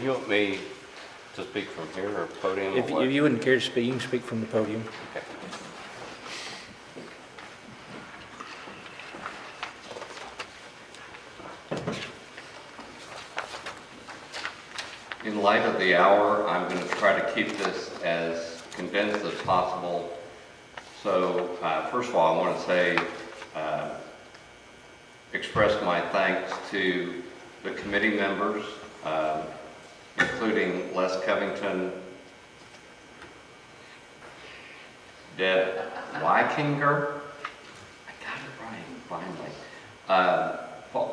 [SPEAKER 4] You want me to speak from here or podium?
[SPEAKER 5] If you wouldn't care to speak, you can speak from the podium.
[SPEAKER 4] Okay. In light of the hour, I'm going to try to keep this as condensed as possible. So, first of all, I want to say, express my thanks to the committee members, including Les Covington, Deb Weikinger, I got it right, finally,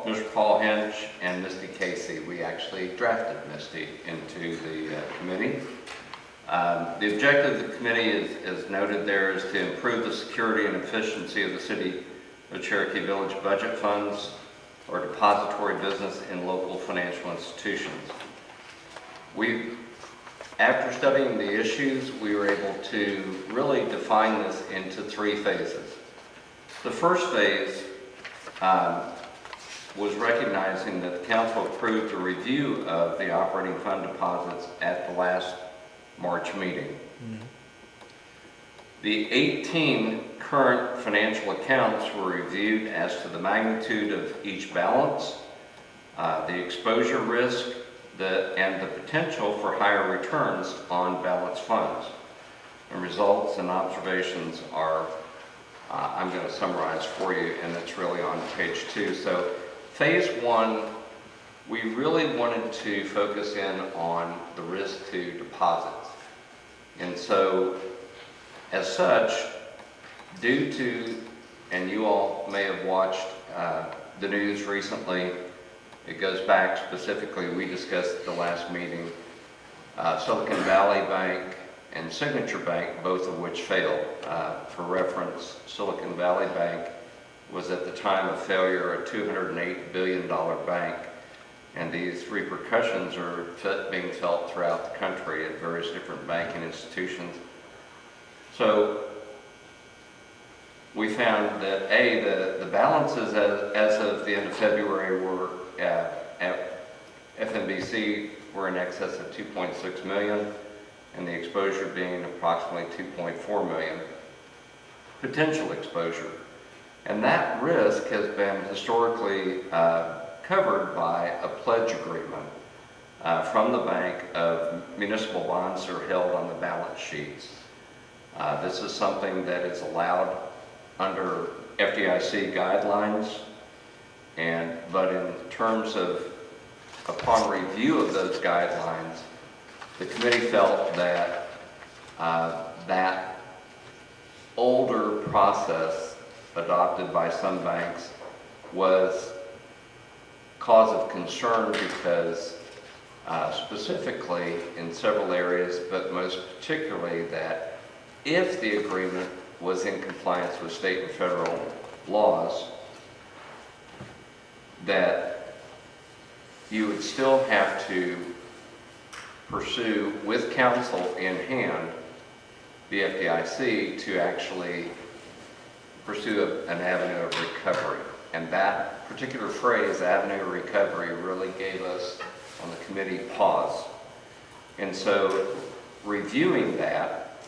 [SPEAKER 4] Mr. Paul Hinch, and Misty Casey. We actually drafted Misty into the committee. The objective of the committee is noted there is to improve the security and efficiency of the City of Cherokee Village budget funds or depository business in local financial institutions. After studying the issues, we were able to really define this into 3 phases. The first phase was recognizing that the council approved a review of the operating fund deposits at the last March meeting. The 18 current financial accounts were reviewed as to the magnitude of each balance, the exposure risk, and the potential for higher returns on balanced funds. The results and observations are, I'm going to summarize for you, and it's really on page 2. So, phase 1, we really wanted to focus in on the risk to deposits. And so, as such, due to, and you all may have watched the news recently, it goes back specifically, we discussed at the last meeting, Silicon Valley Bank and Signature Bank, both of which failed. For reference, Silicon Valley Bank was at the time of failure a $208 billion bank, and these repercussions are being felt throughout the country at various different banking institutions. So we found that the balances as of the end of February were at FNBC were in excess of 2.6 million, and the exposure being approximately 2.4 million potential exposure. And that risk has been historically covered by a pledge agreement from the bank of municipal bonds that are held on the balance sheets. This is something that is allowed under FDIC guidelines, but in terms of upon review of those guidelines, the committee felt that that older process adopted by some banks was cause of concern because specifically in several areas, but most particularly that if the agreement was in compliance with state and federal laws, that you would still have to pursue with counsel in hand the FDIC to actually pursue an avenue of recovery. And that particular phrase, avenue of recovery, really gave us on the committee pause. And so reviewing that,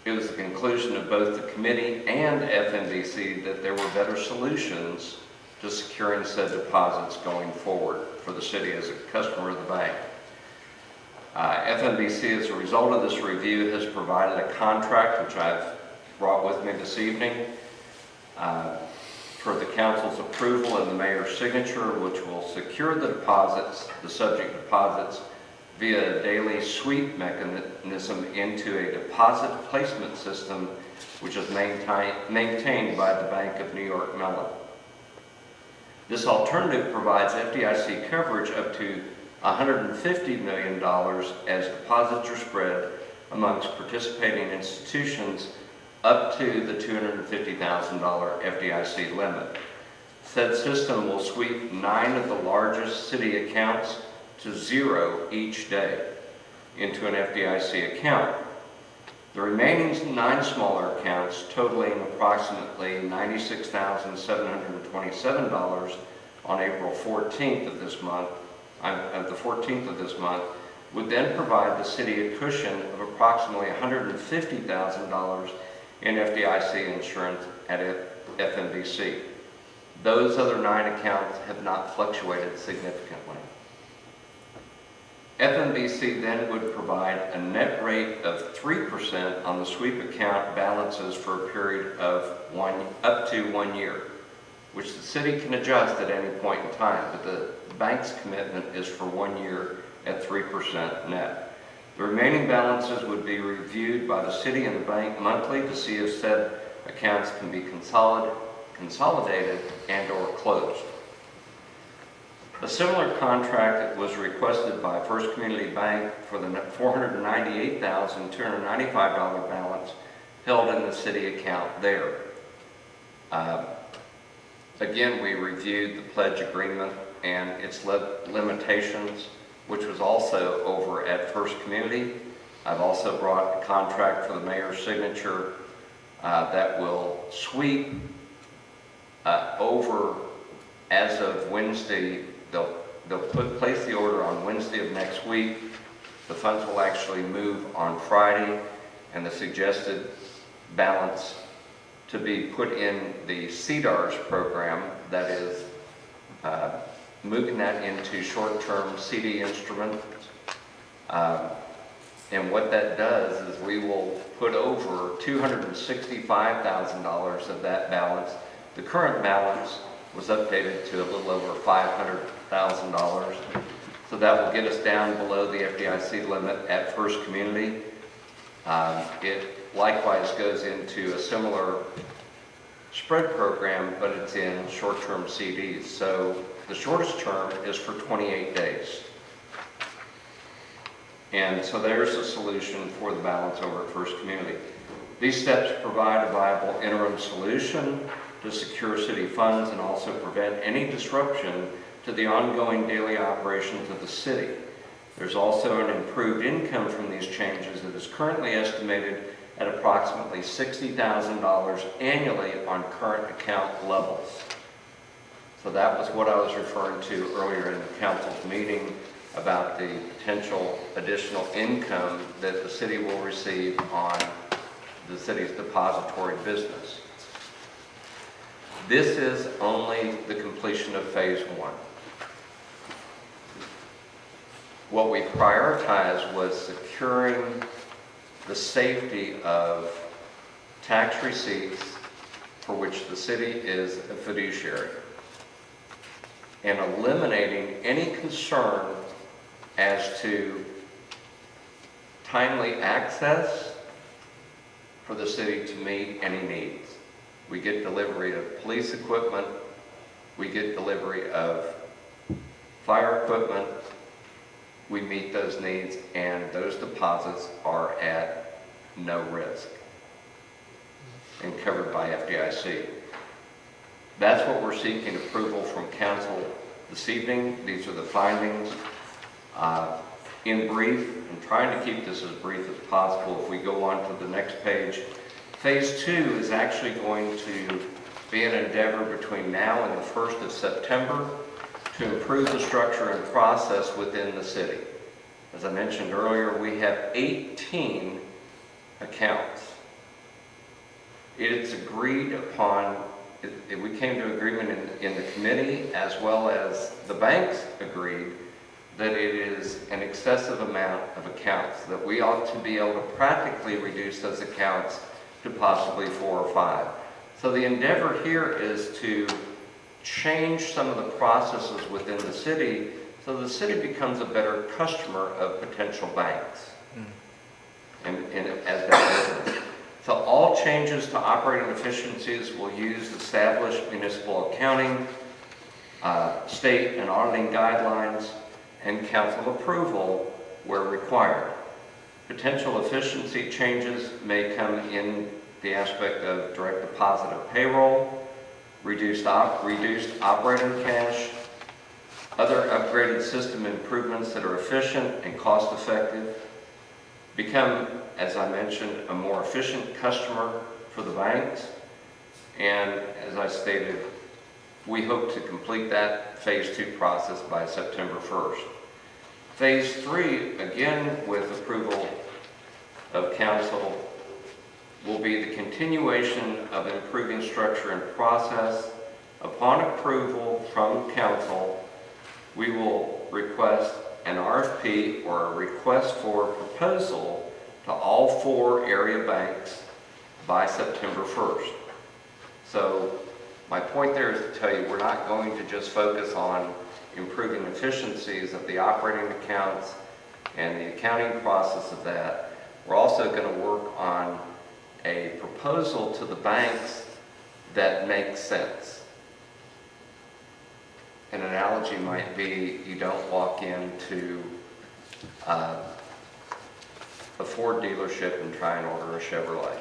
[SPEAKER 4] it was the conclusion of both the committee and FNBC that there were better solutions to securing said deposits going forward for the city as a customer of the bank. FNBC, as a result of this review, has provided a contract, which I've brought with me this evening, for the council's approval and the mayor's signature, which will secure the deposits, the subject deposits, via a daily sweep mechanism into a deposit placement system, which is maintained by the Bank of New York Mellon. This alternative provides FDIC coverage up to $150 million as deposits are spread amongst participating institutions up to the $250,000 FDIC limit. Said system will sweep 9 of the largest city accounts to zero each day into an FDIC account. The remaining 9 smaller accounts, totaling approximately $96,727 on April 14th of this month, would then provide the city a cushion of approximately $150,000 in FDIC insurance at FNBC. Those other 9 accounts have not fluctuated significantly. FNBC then would provide a net rate of 3% on the sweep account balances for a period of up to 1 year, which the city can adjust at any point in time, but the bank's commitment is for 1 year at 3% net. The remaining balances would be reviewed by the city and the bank monthly to see if said accounts can be consolidated and or closed. A similar contract was requested by First Community Bank for the $498,295 balance held in the city account there. Again, we reviewed the pledge agreement and its limitations, which was also over at First Community. I've also brought a contract for the mayor's signature that will sweep over as of Wednesday. They'll place the order on Wednesday of next week. The funds will actually move on Friday, and the suggested balance to be put in the CDARS program, that is moving that into short-term CD instruments. And what that does is we will put over $265,000 of that balance. The current balance was updated to a little over $500,000. So that will get us down below the FDIC limit at First Community. It likewise goes into a similar spread program, but it's in short-term CDs. So the shortest term is for 28 days. And so there's a solution for the balance over at First Community. These steps provide a viable interim solution to secure city funds and also prevent any disruption to the ongoing daily operations of the city. There's also an improved income from these changes that is currently estimated at approximately $60,000 annually on current account levels. So that was what I was referring to earlier in the council's meeting about the potential additional income that the city will receive on the city's depository business. This is only the completion of phase one. What we prioritized was securing the safety of tax receipts for which the city is a fiduciary, and eliminating any concern as to timely access for the city to meet any needs. We get delivery of police equipment, we get delivery of fire equipment, we meet those needs, and those deposits are at no risk and covered by FDIC. That's what we're seeking approval from council this evening. These are the findings. In brief, I'm trying to keep this as brief as possible. If we go on to the next page, phase two is actually going to be an endeavor between now and the 1st of September to improve the structure and process within the city. As I mentioned earlier, we have 18 accounts. It's agreed upon, we came to agreement in the committee, as well as the banks agreed, that it is an excessive amount of accounts, that we ought to be able to practically reduce those accounts to possibly 4 or 5. So the endeavor here is to change some of the processes within the city so the city becomes a better customer of potential banks and as that business. So all changes to operating efficiencies will use established municipal accounting, state and auditing guidelines, and council approval where required. Potential efficiency changes may come in the aspect of direct deposit of payroll, reduced operating cash, other upgraded system improvements that are efficient and cost effective, become, as I mentioned, a more efficient customer for the banks, and as I stated, we hope to complete that phase 2 process by September 1st. Phase 3, again with approval of council, will be the continuation of improving structure and process. Upon approval from council, we will request an RFP or a request for proposal to all 4 area banks by September 1st. So my point there is to tell you we're not going to just focus on improving efficiencies of the operating accounts and the accounting process of that. We're also going to work on a proposal to the banks that makes sense. An analogy might be you don't walk into a Ford dealership and try and order a Chevrolet.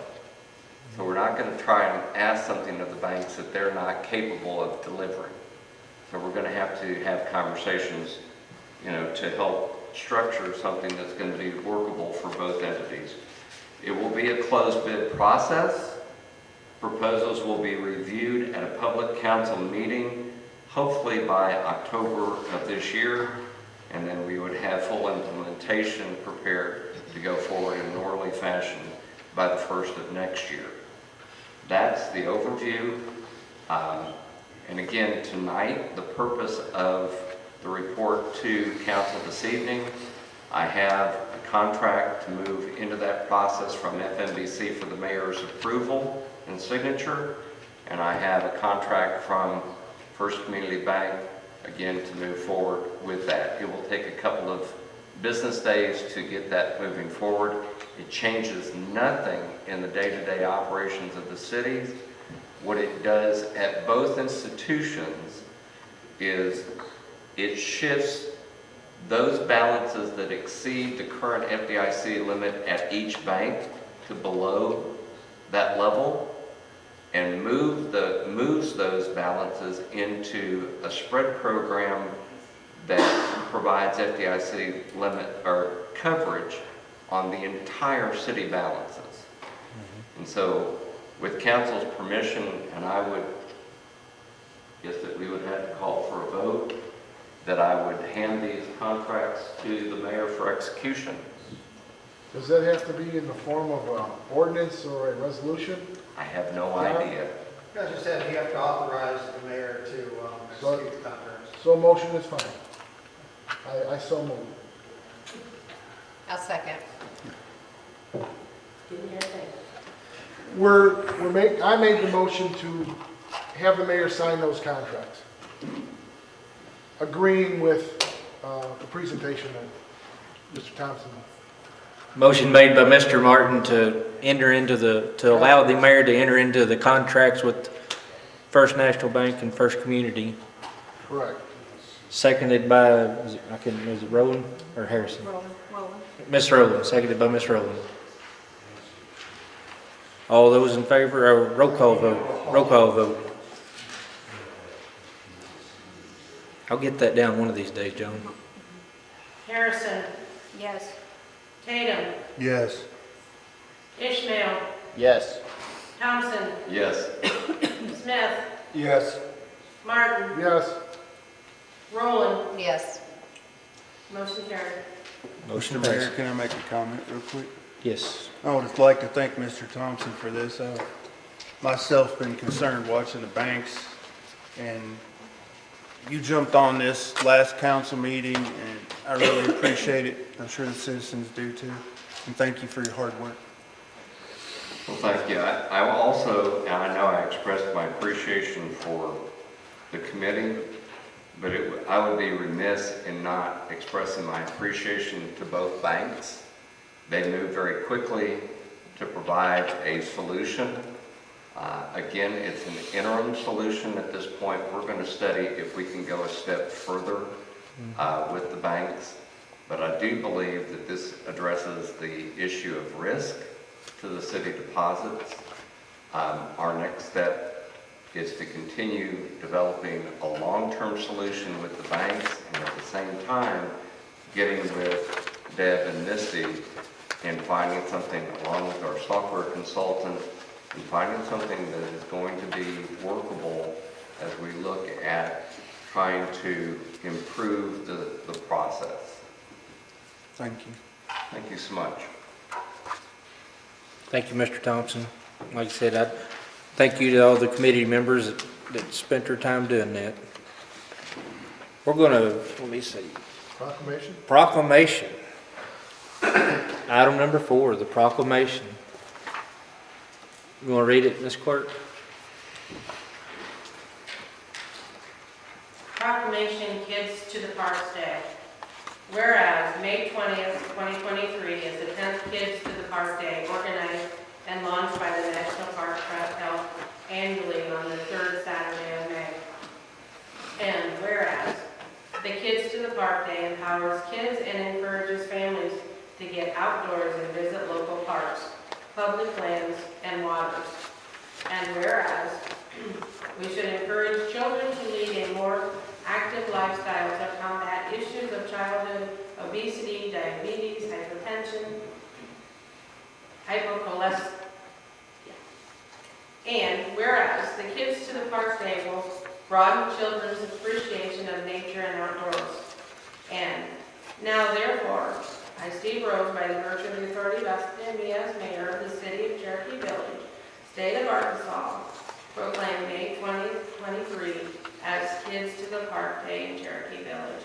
[SPEAKER 4] So we're not going to try and ask something of the banks that they're not capable of delivering. So we're going to have conversations, to help structure something that's going to be workable for both entities. It will be a closed bid process. Proposals will be reviewed at a public council meeting, hopefully by October of this year, and then we would have full implementation prepared to go forward in an orderly fashion by the 1st of next year. That's the overview. And again, tonight, the purpose of the report to council this evening, I have a contract to move into that process from FNBC for the mayor's approval and signature, and I have a contract from First Community Bank, again, to move forward with that. It will take a couple of business days to get that moving forward. It changes nothing in the day-to-day operations of the cities. What it does at both institutions is it shifts those balances that exceed the current FDIC limit at each bank to below that level and moves those balances into a spread program that provides FDIC limit or coverage on the entire city balances. And so with council's permission, and I would guess that we would have to call for a vote, that I would hand these contracts to the mayor for execution.
[SPEAKER 3] Does that have to be in the form of an ordinance or a resolution?
[SPEAKER 4] I have no idea.
[SPEAKER 11] As I said, you have to authorize the mayor to execute the contracts.
[SPEAKER 3] So a motion is fine. I so move.
[SPEAKER 7] I'll second.
[SPEAKER 2] Didn't hear a thing.
[SPEAKER 3] I made the motion to have the mayor sign those contracts. Agreeing with the presentation that Mr. Thompson.
[SPEAKER 5] Motion made by Mr. Martin to allow the mayor to enter into the contracts with First National Bank and First Community.
[SPEAKER 3] Correct.
[SPEAKER 5] Seconded by, is it Rowland or Harrison?
[SPEAKER 12] Roland.
[SPEAKER 5] Miss Rowland, seconded by Miss Rowland. All those in favor, or roll call vote. I'll get that down one of these days, Joan.
[SPEAKER 2] Harrison,
[SPEAKER 12] Yes.
[SPEAKER 2] Tatum,
[SPEAKER 9] Yes.
[SPEAKER 2] Ishmael,
[SPEAKER 13] Yes.
[SPEAKER 2] Thompson,
[SPEAKER 4] Yes.
[SPEAKER 2] Smith,
[SPEAKER 10] Yes.
[SPEAKER 2] Martin,
[SPEAKER 3] Yes.
[SPEAKER 2] Rowland,
[SPEAKER 7] Yes.
[SPEAKER 2] motion carried.
[SPEAKER 5] Motion
[SPEAKER 9] Mayor,
[SPEAKER 5] passed.
[SPEAKER 9] can I make a comment real quick?
[SPEAKER 5] Yes.
[SPEAKER 9] I would like to thank Mr. Thompson for this. I've myself been concerned watching the banks, and you jumped on this last council meeting, and I really appreciate it. I'm sure the citizens do too. And thank you for your hard work.
[SPEAKER 4] Well, thank you. I will also, and I know I expressed my appreciation for the committee, but I would be remiss in not expressing my appreciation to both banks. They moved very quickly to provide a solution. Again, it's an interim solution at this point. We're going to study if we can go a step further with the banks. But I do believe that this addresses the issue of risk to the city deposits. Our next step is to continue developing a long-term solution with the banks, and at the same time getting with Deb and Misty and finding something along with our software consultant and finding something that is going to be workable as we look at trying to improve the process.
[SPEAKER 9] Thank you.
[SPEAKER 4] Thank you so much.
[SPEAKER 5] Thank you, Mr. Thompson. Like I said, I thank you to all the committee members that spent their time doing that. We're going to, let me see,
[SPEAKER 3] Proclamation?
[SPEAKER 5] proclamation. Item number 4, the proclamation. You want to read it, Ms. Clerk?
[SPEAKER 2] Proclamation Kids to the Parks Day. Whereas May 20th, 2023 is the 10th Kids to the Park Day organized and launched by the National Park Trust held annually on the 3rd Saturday of May. And whereas the Kids to the Park Day empowers kids and encourages families to get outdoors and visit local parks, public lands, and waters. And whereas we should encourage children to lead a more active lifestyle to combat issues of childhood obesity, diabetes, hypertension, hypocholesterol. And whereas the Kids to the Park Day will broaden children's appreciation of nature and outdoors. And now therefore, I, Steve Rose, by the virtue of the authority vested in me as mayor of the city of Cherokee Village, state of Arkansas, proclaim May 2023 as Kids to the Park Day in Cherokee Village.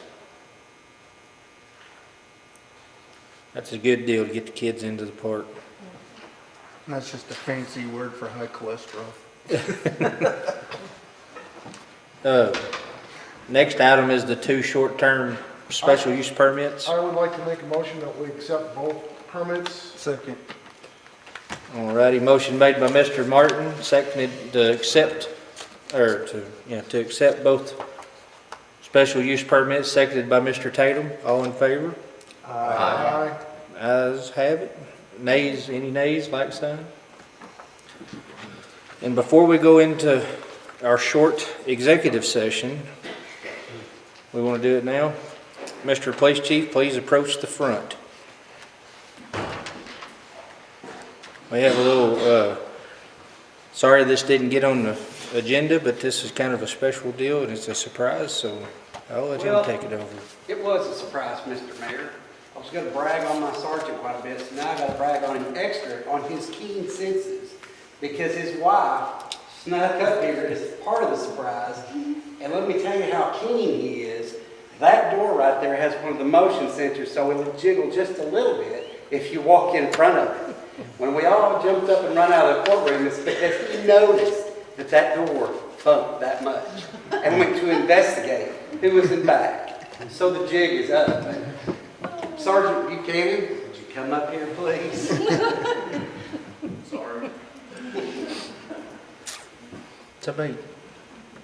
[SPEAKER 5] That's a good deal to get the kids into the park.
[SPEAKER 9] That's just a fancy word for high cholesterol.
[SPEAKER 5] Next item is the 2 short-term special use permits.
[SPEAKER 3] I would like to make a motion that we accept both permits.
[SPEAKER 9] Second.
[SPEAKER 5] All righty, motion made by Mr. Martin, seconded to accept, to accept both special use permits, seconded by Mr. Tatum. All in favor?
[SPEAKER 3] Aye.
[SPEAKER 5] Ayes have it. Nays, any nays, like sign? And before we go into our short executive session, we want to do it now. Mr. Police Chief, please approach the front. We have a little, sorry this didn't get on the agenda, but this is kind of a special deal and it's a surprise, so I'll let him take it over.
[SPEAKER 15] It was a surprise, Mr. Mayor. was gonna brag on my sergeant quite a bit, so now I gotta brag on him extra on his keen senses, because his wife snuck up here as part of the surprise. And let me tell you how keen he is. That door right there has one of the motion sensors, so it'll jiggle just a little bit if you walk in front of it. When we all jumped up and run out of the courtroom, it's because he noticed that that door bumped that much and went to investigate who was in back. So the jig is up. Sergeant Buchanan, would you come up here, please? Sorry.
[SPEAKER 5] To me.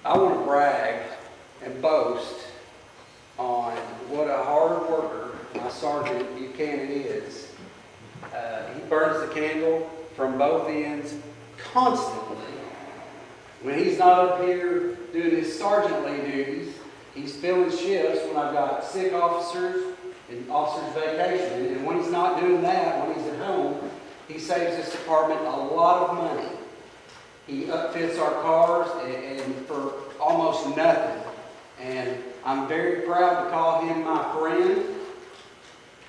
[SPEAKER 15] I want to brag and boast on what a hard worker my Sergeant Buchanan is. He burns the candle from both ends constantly. When he's not up here doing his sergeantly duties, he's filling shifts when I've got sick officers and officers vacation. And when he's not doing that, when he's at home, he saves this department a lot of money. He upfits our cars and for almost nothing. And I'm very proud to call him my friend,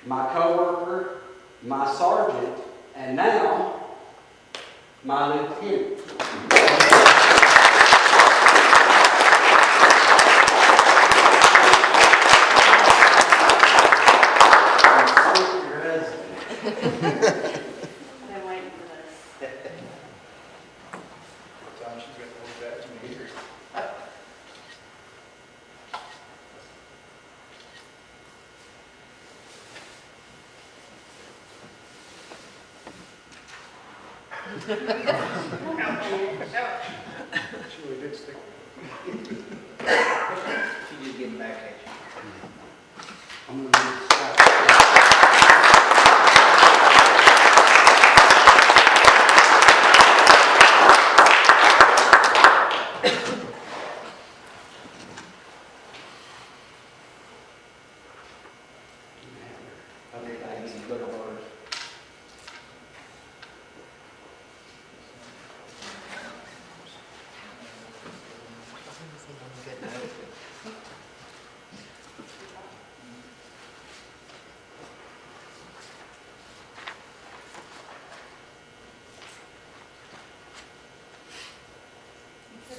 [SPEAKER 15] my coworker, my sergeant, and now my lieutenant.
[SPEAKER 3] She really did stick.
[SPEAKER 15] She just getting back at you. I'm going to stop.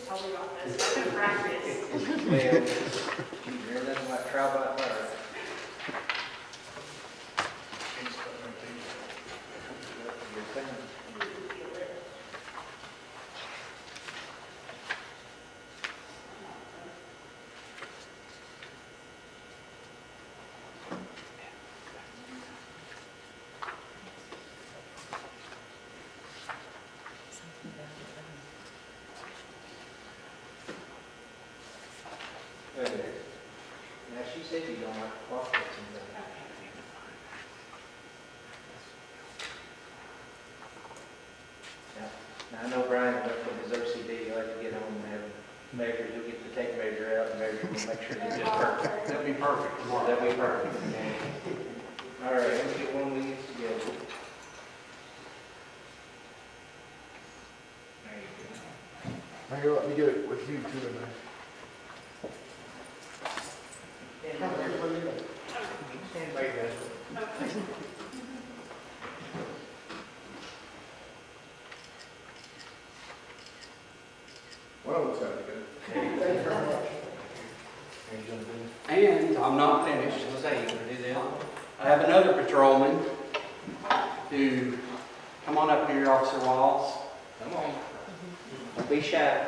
[SPEAKER 2] Tell me about this. I've been practice.
[SPEAKER 15] Well, that's like trial by fire. Now, she said you don't like chocolates and that. Now, I know Brian, with his OCD, he likes to get home and have measures. He'll get the tape measure out and measure and make sure it's just perfect.
[SPEAKER 10] That'd be perfect.
[SPEAKER 15] That'd be perfect. All right, let's get one of these together. There you go.
[SPEAKER 3] Here, let me get it with you too, and
[SPEAKER 15] Stand by your desk.
[SPEAKER 10] Well, it's gotta be good.
[SPEAKER 3] thank you very much.
[SPEAKER 15] And I'm not finished. Let's say, you gonna do that? I have another patrolman who, come on up here, Officer Walls. Come on. Don't be shy.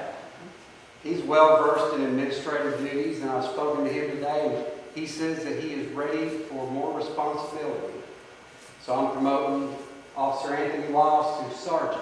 [SPEAKER 15] He's well versed in administrative duties, and I've spoken to him today, and he says that he is ready for more responsibility. So I'm promoting Officer Anthony Wiles to Sergeant.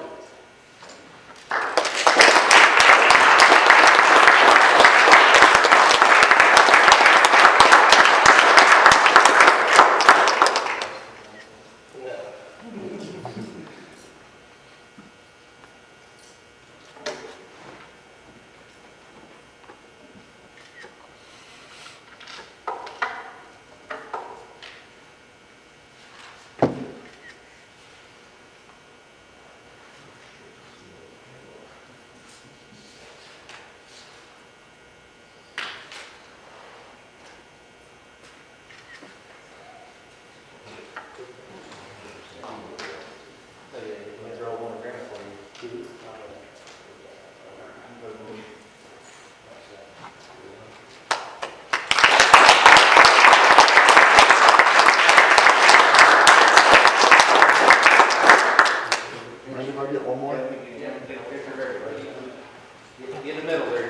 [SPEAKER 11] middle there.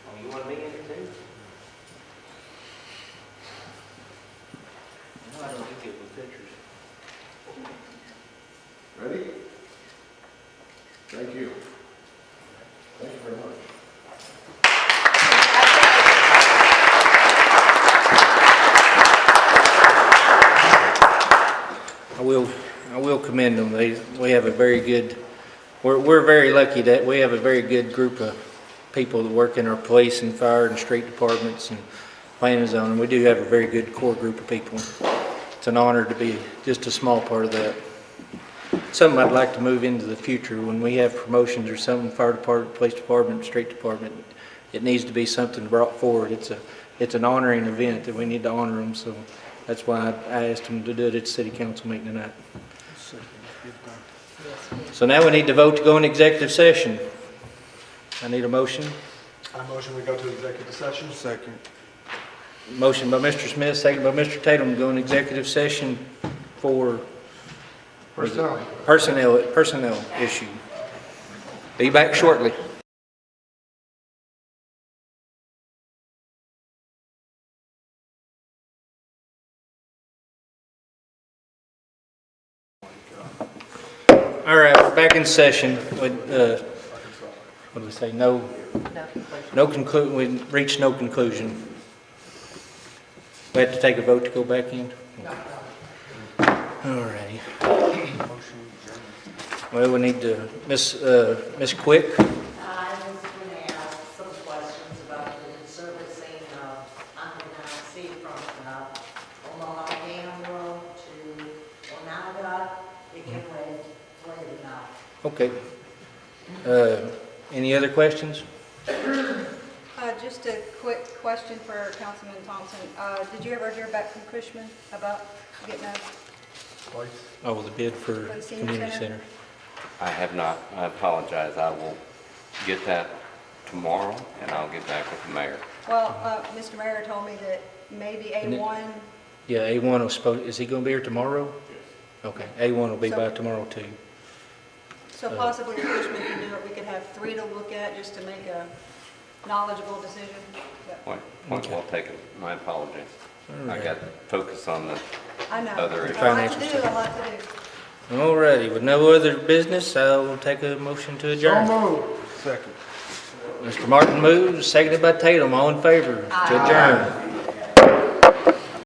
[SPEAKER 5] Oh, you want me in it too? No, I don't think it was pictures.
[SPEAKER 3] Ready? Thank you. Thank you very much.
[SPEAKER 5] I will commend them. We have a very good, we're very lucky that we have a very good group of people that work in our police and fire and street departments and planning and zoning. We do have a very good core group of people. It's an honor to be just a small part of that. Something I'd like to move into the future when we have promotions or something, fire department, police department, street department, it needs to be something brought forward. It's an honoring event that we need to honor them, so that's why I asked them to do it at the city council meeting tonight. So now we need to vote to go in executive session. I need a motion.
[SPEAKER 10] I motion we go to executive session.
[SPEAKER 9] Second.
[SPEAKER 5] Motion by Mr. Smith, second by Mr. Tatum, to go in executive session for personnel issue. Be back shortly. All right, we're back in session with, what do we say, no conclusion, we reached no conclusion. We have to take a vote to go back in? All righty. Well, we need to, Miss Quick.
[SPEAKER 6] I was going to ask some questions about the servicing of Sea from Omaha Dam Road to Onaga. It can wait enough.
[SPEAKER 5] Okay. Any other questions?
[SPEAKER 12] Just a quick question for Councilman Thompson. Did you ever hear back from Cushman about getting a
[SPEAKER 5] Oh, the bid for
[SPEAKER 12] the senior
[SPEAKER 5] community
[SPEAKER 12] center?
[SPEAKER 5] center.
[SPEAKER 4] I have not. I apologize. I will get that tomorrow, and I'll get back with the mayor.
[SPEAKER 12] Well, Mr. Mayor told me that maybe A1,
[SPEAKER 5] Yeah, A1 was supposed, is he going to be here tomorrow? Okay, A1 will be by tomorrow too.
[SPEAKER 12] so possibly if Cushman can do it, we could have 3 to look at just to make a knowledgeable decision. But
[SPEAKER 4] Point well taken. My apologies.
[SPEAKER 5] All
[SPEAKER 4] I
[SPEAKER 5] right.
[SPEAKER 4] got to focus on the
[SPEAKER 12] I know.
[SPEAKER 4] other
[SPEAKER 12] A
[SPEAKER 4] issues.
[SPEAKER 12] lot to do, a lot to do.
[SPEAKER 5] All righty, with no other business, I'll take a motion to adjourn.
[SPEAKER 9] Second.
[SPEAKER 5] Mr. Martin moves, seconded by Tatum, all in favor to adjourn.